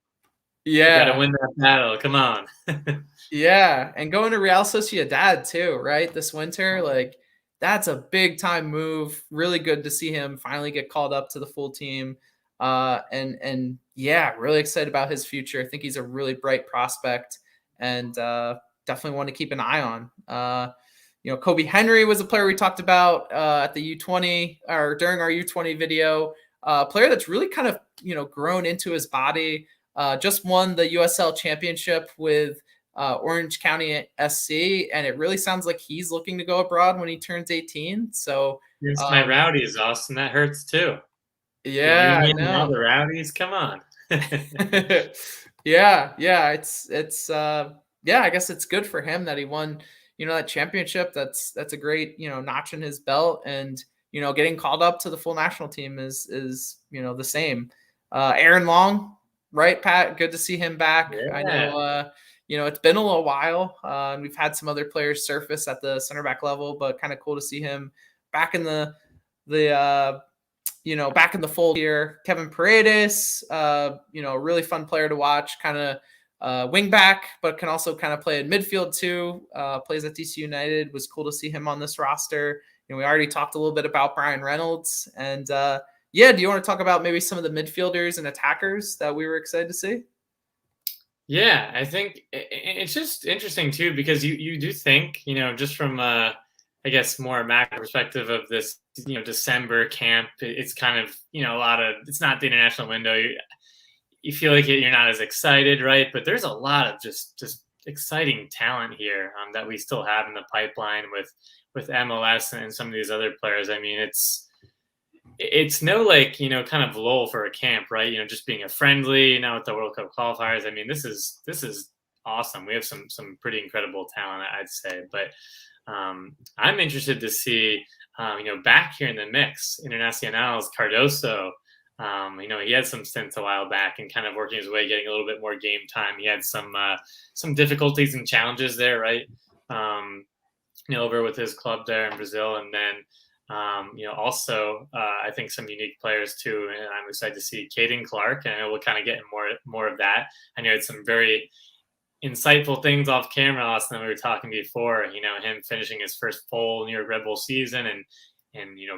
Yeah, you gotta win that battle. Come on. Yeah, and going to Real Sociedad too, right? This winter, like that's a big time move. Really good to see him finally get called up to the full team. And yeah, really excited about his future. I think he's a really bright prospect, and definitely want to keep an eye on. Kobe Henry was a player we talked about at the U20 or during our U20 video. Player that's really kind of grown into his body. Just won the USL championship with Orange County SC, and it really sounds like he's looking to go abroad when he turns 18. So it's my Rowdies, Austin. That hurts too. Yeah, I know. All the Rowdies, come on. yeah. It's I guess it's good for him that he won, that championship. That's a great, notch in his belt, and getting called up to the full national team is the same. Aaron Long, right, Pat? Good to see him back. Yeah. I know it's been a little while. And we've had some other players surface at the center back level, but kind of cool to see him back in the back in the fold here. Kevin Paredes, really fun player to watch, kind of wing back, but can also kind of play in midfield too. Plays at DC United. Was cool to see him on this roster. We already talked a little bit about Bryan Reynolds, and do you want to talk about maybe some of the midfielders and attackers that we were excited to see? Yeah, I think it's just interesting too, because you do think, just from I guess more macro perspective of this, December camp, it's kind of, it's not the international window. You feel like you're not as excited, right? But there's a lot of just exciting talent here that we still have in the pipeline with MLS and some of these other players. I mean, it's no kind of lull for a camp, right? Just being a friendly now with the World Cup qualifiers. I mean, this is awesome. We have some pretty incredible talent, I'd say. But I'm interested to see, back here in the mix, Internacional's Cardoso. He had some stints a while back and kind of working his way, getting a little bit more game time. He had some difficulties and challenges there, right? Over with his club there in Brazil, and then also I think some unique players too, and I'm excited to see Caden Clark, and I know we'll kind of get more of that. I know it's some very insightful things off camera, Austin, we were talking before, him finishing his first full New York Red Bull season, and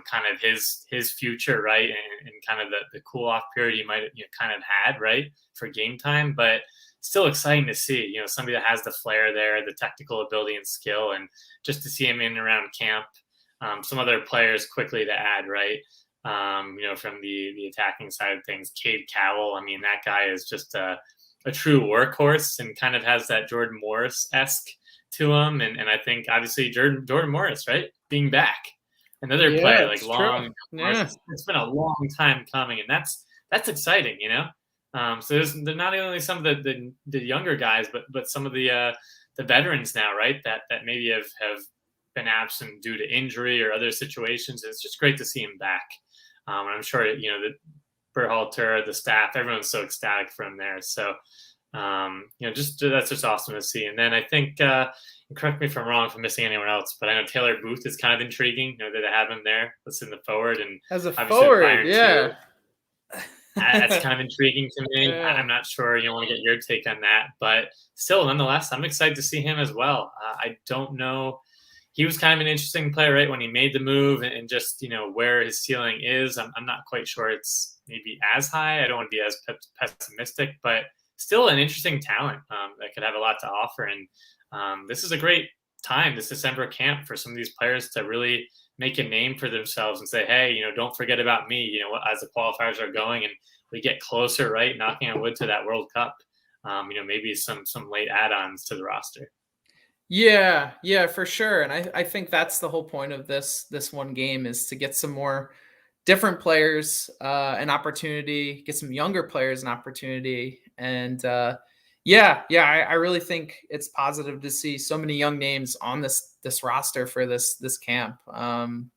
kind of his future, right, and kind of the cool off period he might kind of had, right, for game time, but still exciting to see, somebody that has the flair there, the technical ability and skill, and just to see him in and around camp. Some other players quickly to add, right? From the attacking side of things, Cade Cowell. I mean, that guy is just a true workhorse and kind of has that Jordan Morris-esque to him. And I think obviously Jordan Morris, right, being back, another player like long. Yeah. It's been a long time coming, and that's exciting, So they're not only some of the younger guys, but some of the veterans now, right? That maybe have been absent due to injury or other situations. It's just great to see him back. And I'm sure, the Berhalter, the staff, everyone's so ecstatic for him there. So, Just that's just awesome to see. And then I think, correct me if I'm wrong, if I'm missing anyone else, but I know Taylor Booth is kind of intriguing. That they have him there, let's in the forward, and as a obviously forward, yeah. That's kind of intriguing to me. Yeah. I'm not sure you want to get your take on that, but still, nonetheless, I'm excited to see him as well. I don't know. He was kind of an interesting player, right, when he made the move, and just, where his ceiling is. I'm not quite sure it's maybe as high. I don't want to be as pessimistic, but still an interesting talent that could have a lot to offer. And this is a great time, this December camp, for some of these players to really make a name for themselves and say, hey, don't forget about me, as the qualifiers are going and we get closer, right, knocking on wood, to that World Cup. Maybe some late add-ons to the roster. Yeah, for sure. And I think that's the whole point of this one game, is to get some more different players an opportunity, get some younger players an opportunity. And I really think it's positive to see so many young names on this roster for this camp. And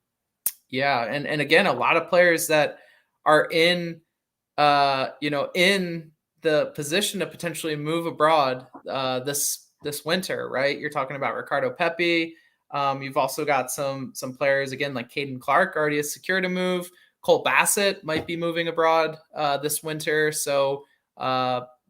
again, a lot of players that are in in the position to potentially move abroad this winter, right? You're talking about Ricardo Pepi. You've also got some players, again, like Caden Clark already has secured a move. Cole Bassett might be moving abroad this winter. So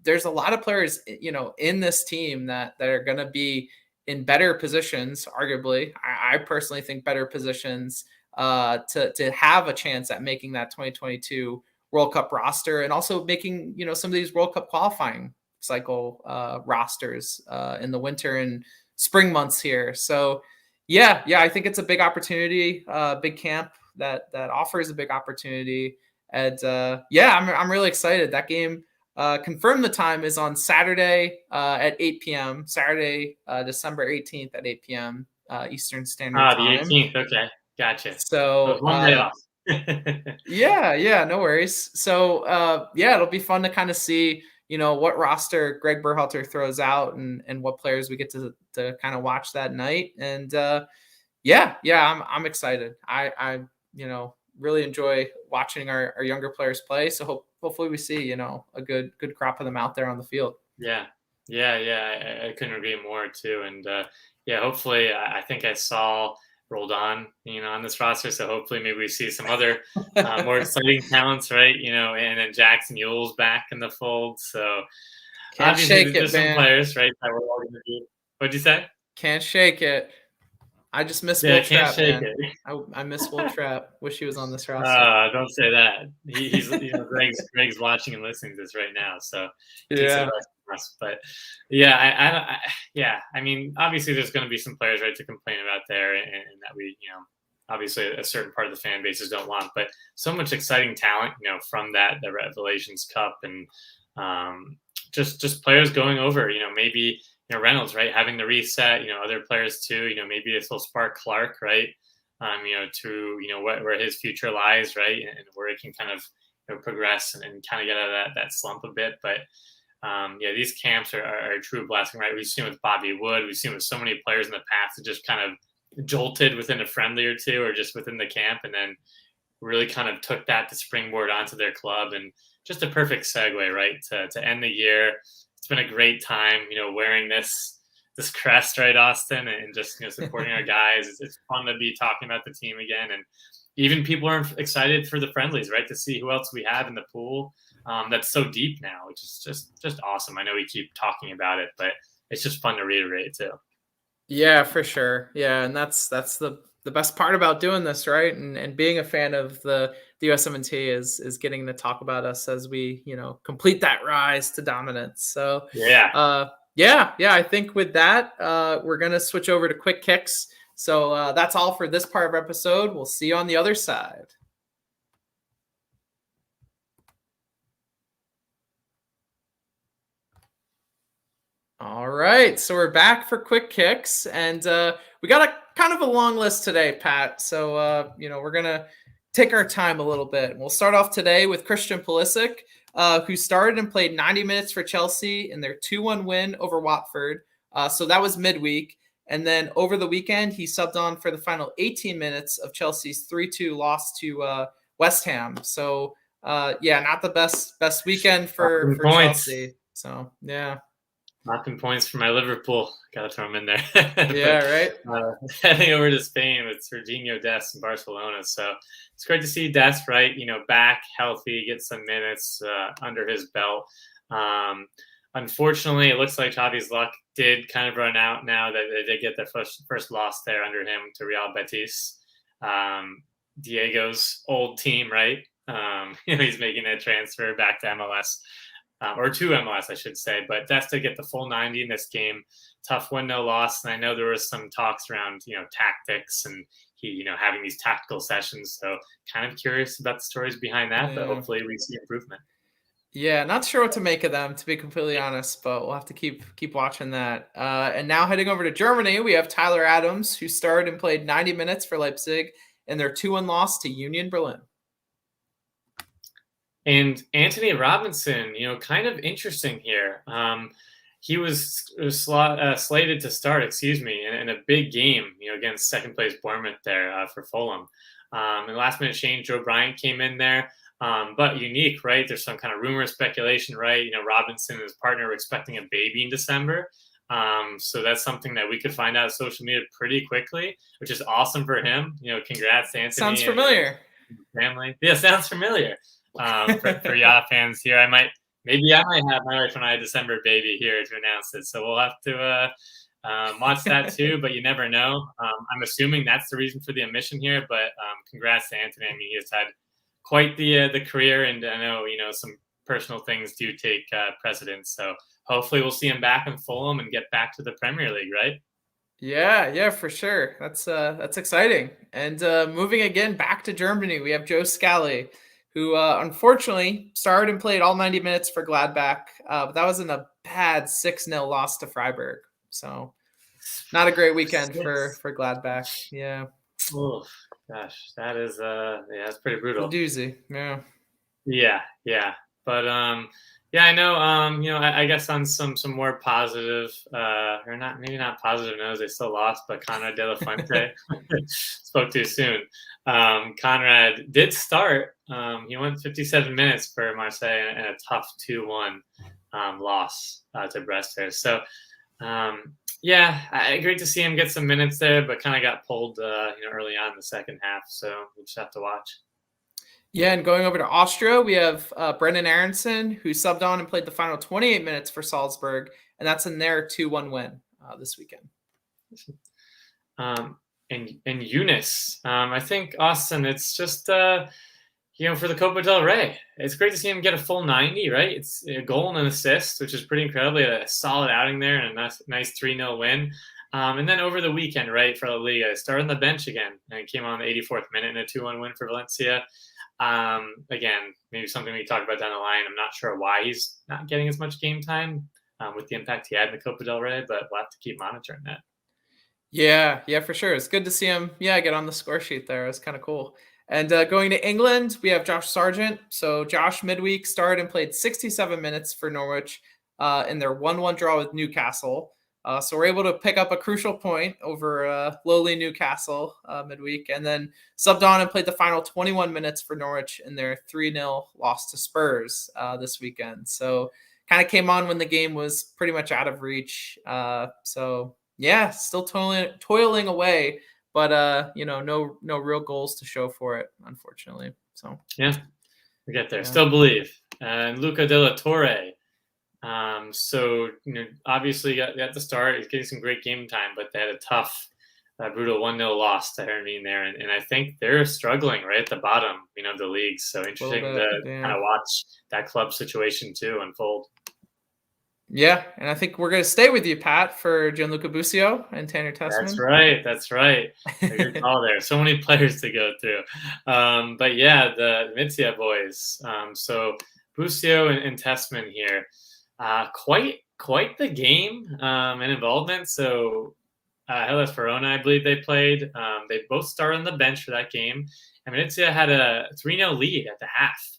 there's a lot of players, in this team that are going to be in better positions, arguably. I personally think better positions to have a chance at making that 2022 World Cup roster, and also making, some of these World Cup qualifying cycle rosters in the winter and spring months here. So I think it's a big opportunity, big camp that offers a big opportunity. And I'm really excited. That game, confirmed the time, is on Saturday at 8 p.m. Saturday, December 18th at 8 p.m. Eastern Standard Time. The 18th. Okay, gotcha. So one day off. No worries. So it'll be fun to kind of see what roster Greg Berhalter throws out, and what players we get to kind of watch that night. And I'm excited. I really enjoy watching our younger players play. So hopefully we see a good crop of them out there on the field. Yeah. I couldn't agree more too. And hopefully, I think I saw Roldan, on this roster. So hopefully maybe we see some other more exciting talents, right? And then Jackson Yule's back in the fold. So can't shake it, some players, right, that we're all going to be. What'd you say? Can't shake it. I just miss Will Trapp, man. I miss Will Trapp. Wish he was on this roster. Don't say that. He's Greg's watching and listening to this right now. So but I mean, obviously there's going to be some players, right, to complain about there, and that we, obviously a certain part of the fan bases don't want, but so much exciting talent, from the Revelations Cup, and just players going over, maybe, Reynolds, right, having the reset, other players too, maybe this will spark Clark, right, to, where his future lies, right, and where it can kind of, progress and kind of get out of that slump a bit. But these camps are a true blessing, right? We've seen with Bobby Wood, we've seen with so many players in the past that just kind of jolted within a friendly or two, or just within the camp, and then really kind of took that to springboard onto their club. And just a perfect segue, right, to end the year. It's been a great time, wearing this crest, right, Austin, and just, supporting our guys. It's fun to be talking about the team again. And even people are excited for the friendlies, right, to see who else we have in the pool. That's so deep now, which is just awesome. I know we keep talking about it, but it's just fun to reiterate too. Yeah, for sure. Yeah, and that's the best part about doing this, right? And being a fan of the USMNT is getting to talk about us as we, complete that rise to dominance. So I think with that, we're gonna switch over to quick kicks. So that's all for this part of our episode. We'll see you on the other side. All right, so we're back for quick kicks, and we got a kind of a long list today, Pat. So we're gonna take our time a little bit. We'll start off today with Christian Pulisic, who started and played 90 minutes for Chelsea in their 2-1 win over Watford. So that was midweek, and then over the weekend he subbed on for the final 18 minutes of Chelsea's 3-2 loss to West Ham. So not the best weekend for Chelsea. So yeah. Knocking points for my Liverpool. Got to throw them in there. Yeah, right. Heading over to Spain with Sergiño Dest in Barcelona. So it's great to see Dest, right? Back healthy, get some minutes under his belt. Unfortunately, it looks like Xavi's luck did kind of run out now that they did get their first loss there under him to Real Betis. Diego's old team, right? He's making a transfer back to MLS. Or to MLS, I should say. But Dest did get the full 90 in this game. Tough win, no loss. And I know there was some talks around, tactics and he, having these tactical sessions. So kind of curious about the stories behind that, but hopefully we see improvement. Yeah, not sure what to make of them, to be completely honest, but we'll have to keep watching that. And now heading over to Germany, we have Tyler Adams, who started and played 90 minutes for Leipzig in their 2-1 loss to Union Berlin. And Antonee Robinson, kind of interesting here. He was slated to start, in a big game, against second place Bournemouth there for Fulham. And last minute change, Joe Bryant came in there, but unique, right? There's some kind of rumor, speculation, right? Robinson and his partner were expecting a baby in December. So that's something that we could find out on social media pretty quickly, which is awesome for him. Congrats to Antonee. Sounds familiar. Family. Yeah, sounds familiar. For YAA fans here, I might have my wife and I a December baby here to announce it. So we'll have to watch that too, but you never know. I'm assuming that's the reason for the omission here, but congrats to Antonee. I mean, he has had quite the career, and I know, some personal things do take precedence. So hopefully we'll see him back in Fulham and get back to the Premier League, right? Yeah, for sure. That's exciting. And moving again back to Germany, we have Joe Scally, who unfortunately started and played all 90 minutes for Gladbach. But that was in a bad 6-0 loss to Freiburg. So not a great weekend for Gladbach. Yeah. Oh, gosh, that is that's pretty brutal. A doozy. Yeah. But I know I guess on some more positive or maybe not positive news, they still lost, but Konrad de la Fuente spoke too soon. Konrad did start. He went 57 minutes for Marseille in a tough 2-1 loss to Brest there. So great to see him get some minutes there, but kind of got pulled early on in the second half. So we'll just have to watch. Yeah, and going over to Austria, we have Brenden Aaronson, who subbed on and played the final 28 minutes for Salzburg, and that's in their 2-1 win this weekend. And Eunice, I think, Austin, it's just, for the Copa del Rey, it's great to see him get a full 90, right? It's a goal and an assist, which is pretty incredible. A solid outing there and a nice 3-0 win. And then over the weekend, right, for La Liga, started on the bench again, and he came on the 84th minute in a 2-1 win for Valencia. Again, maybe something we talk about down the line. I'm not sure why he's not getting as much game time with the impact he had in the Copa del Rey, but we'll have to keep monitoring that. Yeah, for sure. It's good to see him, get on the score sheet there. It's kind of cool. And going to England, we have Josh Sargent. So Josh midweek started and played 67 minutes for Norwich in their 1-1 draw with Newcastle. So we're able to pick up a crucial point over lowly Newcastle midweek, and then subbed on and played the final 21 minutes for Norwich in their 3-0 loss to Spurs this weekend. So kind of came on when the game was pretty much out of reach. Still toiling away, but no real goals to show for it, unfortunately. So yeah, we get there. Yeah. Still believe. And Luca de la Torre. Obviously got the start. He's getting some great game time, but they had a tough, brutal 1-0 loss to Hermine there. And I think they're struggling right at the bottom, of the league. So interesting to kind of watch that club situation too unfold. Yeah. And I think we're going to stay with you, Pat, for Gianluca Busio and Tanner Tessman. That's right. Good call there. So many players to go through. But yeah, the Mitzia boys. So Busio and Tessman here. Quite the game and involvement. So Hellas Verona, I believe they played. They both started on the bench for that game. And Venezia had a 3-0 lead at the half.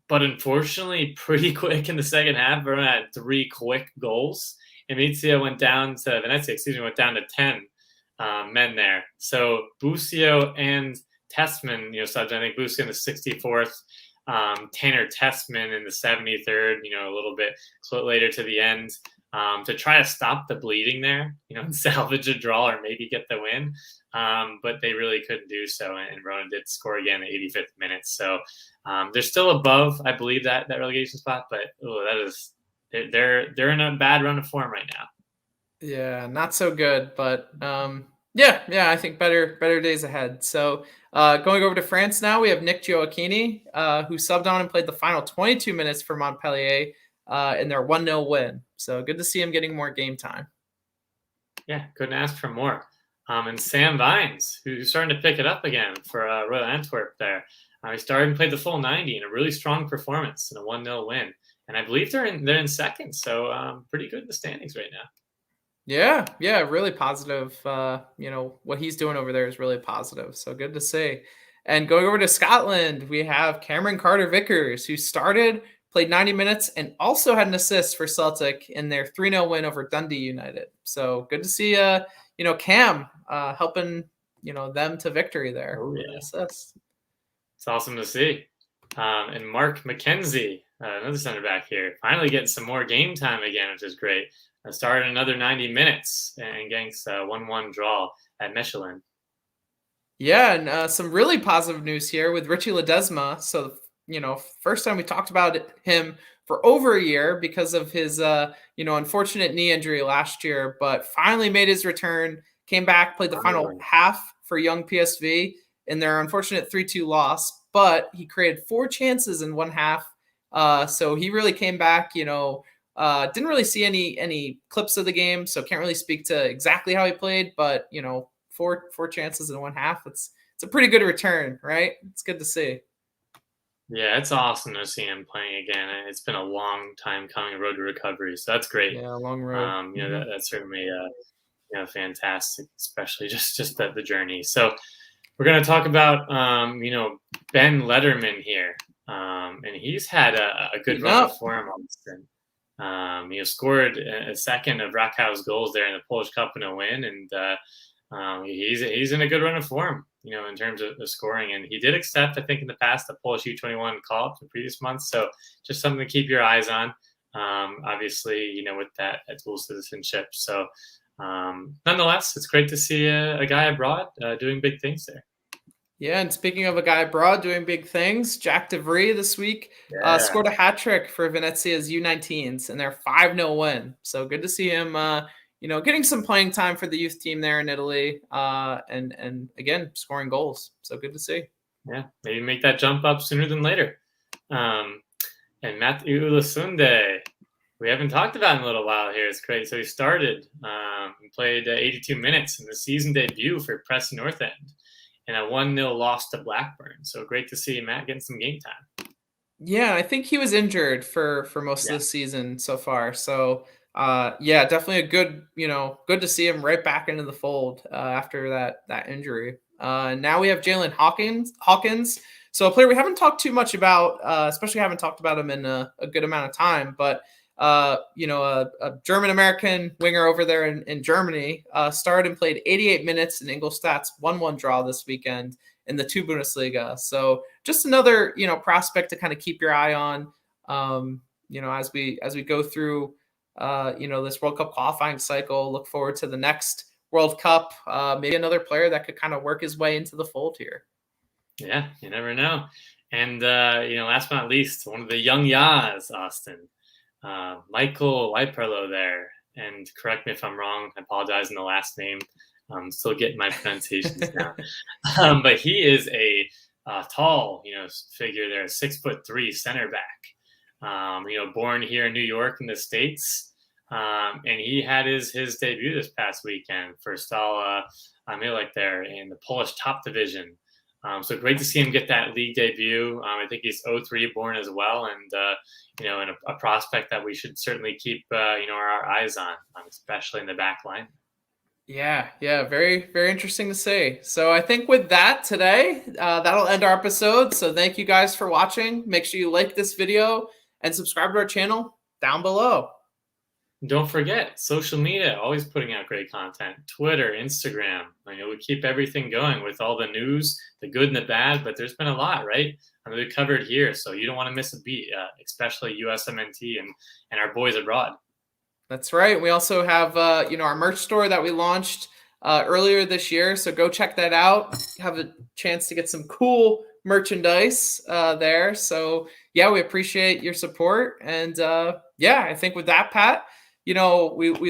But unfortunately, pretty quick in the second half, Verona had 3 quick goals. And Venezia went down to 10 men there. So Busio and Tessman, subbed, I think Busio in the 64th. Tanner Tessman in the 73rd, a little bit later to the end, to try to stop the bleeding there, and salvage a draw or maybe get the win. But they really couldn't do so. And Rona did score again in the 85th minute. So they're still above, I believe, that relegation spot. But they're in a bad run of form right now. Yeah, not so good. But yeah, I think better days ahead. So going over to France now, we have Nick Gioacchini, who subbed on and played the final 22 minutes for Montpellier in their 1-0 win. So good to see him getting more game time. Yeah, couldn't ask for more. And Sam Vines, who's starting to pick it up again for Royal Antwerp there. He started and played the full 90 in a really strong performance in a 1-0 win. And I believe they're in second, so pretty good in the standings right now. Yeah, really positive. What he's doing over there is really positive. So good to see. And going over to Scotland, we have Cameron Carter-Vickers, who started, played 90 minutes, and also had an assist for Celtic in their 3-0 win over Dundee United. So good to see, Cam helping, them to victory there. Oh, yeah. Assist. It's awesome to see. And Mark McKenzie, another center back here, finally getting some more game time again, which is great. Started another 90 minutes and getting a 1-1 draw at Michelin. Yeah, and some really positive news here with Richie Ledesma. So, first time we talked about him for over a year because of his, unfortunate knee injury last year, but finally made his return, came back, played the final half for young PSV in their unfortunate 3-2 loss, but he created 4 chances in one half. So he really came back, didn't really see any clips of the game, so can't really speak to exactly how he played, but, 4 chances in one half. It's a pretty good return, right? It's good to see. Yeah, it's awesome to see him playing again. It's been a long time coming, road to recovery, so that's great. Yeah, long road. That's certainly fantastic, especially just the journey. So we're going to talk about Ben Lederman here, and he's had a good run of form on this thing. He scored a second of Rakow's goals there in the Polish Cup in a win, and he's in a good run of form, in terms of the scoring. And he did accept, I think, in the past, the Polish U21 call-up the previous month. So just something to keep your eyes on, obviously, with that dual citizenship. So nonetheless, it's great to see a guy abroad doing big things there. Yeah, and speaking of a guy abroad doing big things, Jack DeVries this week scored a hat trick for Venezia's U19s in their 5-0 win. So good to see him, getting some playing time for the youth team there in Italy, and again scoring goals. So good to see. Yeah, maybe make that jump up sooner than later. And Matthew Ulasunde, we haven't talked about in a little while here. It's great. So he started and played 82 minutes in the season debut for Preston North End in a 1-0 loss to Blackburn. So great to see Matt getting some game time. Yeah, I think he was injured for most of the season so far. So definitely a good to see him right back into the fold after that injury. Now we have Jalen Hawkins. So a player we haven't talked too much about, especially haven't talked about him in a good amount of time, but a German-American winger over there in Germany, started and played 88 minutes in Ingolstadt's 1-1 draw this weekend in the 2 Bundesliga. So just another, prospect to kind of keep your eye on, as we go through, this World Cup qualifying cycle. Look forward to the next World Cup. Maybe another player that could kind of work his way into the fold here. Yeah, you never know. And, last but not least, one of the young YAAs, Austin. Michael Leiperlo there, and correct me if I'm wrong, I apologize in the last name, I'm still getting my pronunciations now, but he is a tall figure there, 6'3" center back, born here in New York in the States, and he had his debut this past weekend for Stal Mielec there in the Polish top division. So great to see him get that league debut. I think he's 03 born as well, and and a prospect that we should certainly keep our eyes on, especially in the back line. Yeah, very, very interesting to see. So I think with that today, that'll end our episode. So thank you guys for watching. Make sure you like this video and subscribe to our channel down below. Don't forget social media, always putting out great content. Twitter, Instagram. We keep everything going with all the news, the good and the bad, but there's been a lot, right? We covered here, so you don't want to miss a beat, especially USMNT and our boys abroad. That's right. We also have, our merch store that we launched earlier this year. So go check that out. Have a chance to get some cool merchandise there. So yeah, we appreciate your support. And I think with that, Pat, we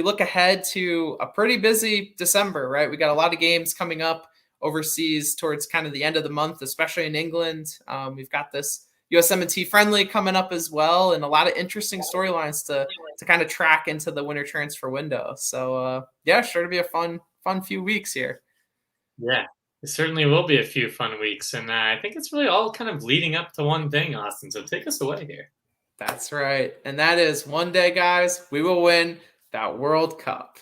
look ahead to a pretty busy December, right? We got a lot of games coming up overseas towards kind of the end of the month, especially in England. We've got this USMNT friendly coming up as well, and a lot of interesting storylines to kind of track into the winter transfer window. So sure to be a fun few weeks here. Yeah, it certainly will be a few fun weeks, and I think it's really all kind of leading up to one thing, Austin. So take us away here. That's right, and that is one day, guys, we will win that World Cup.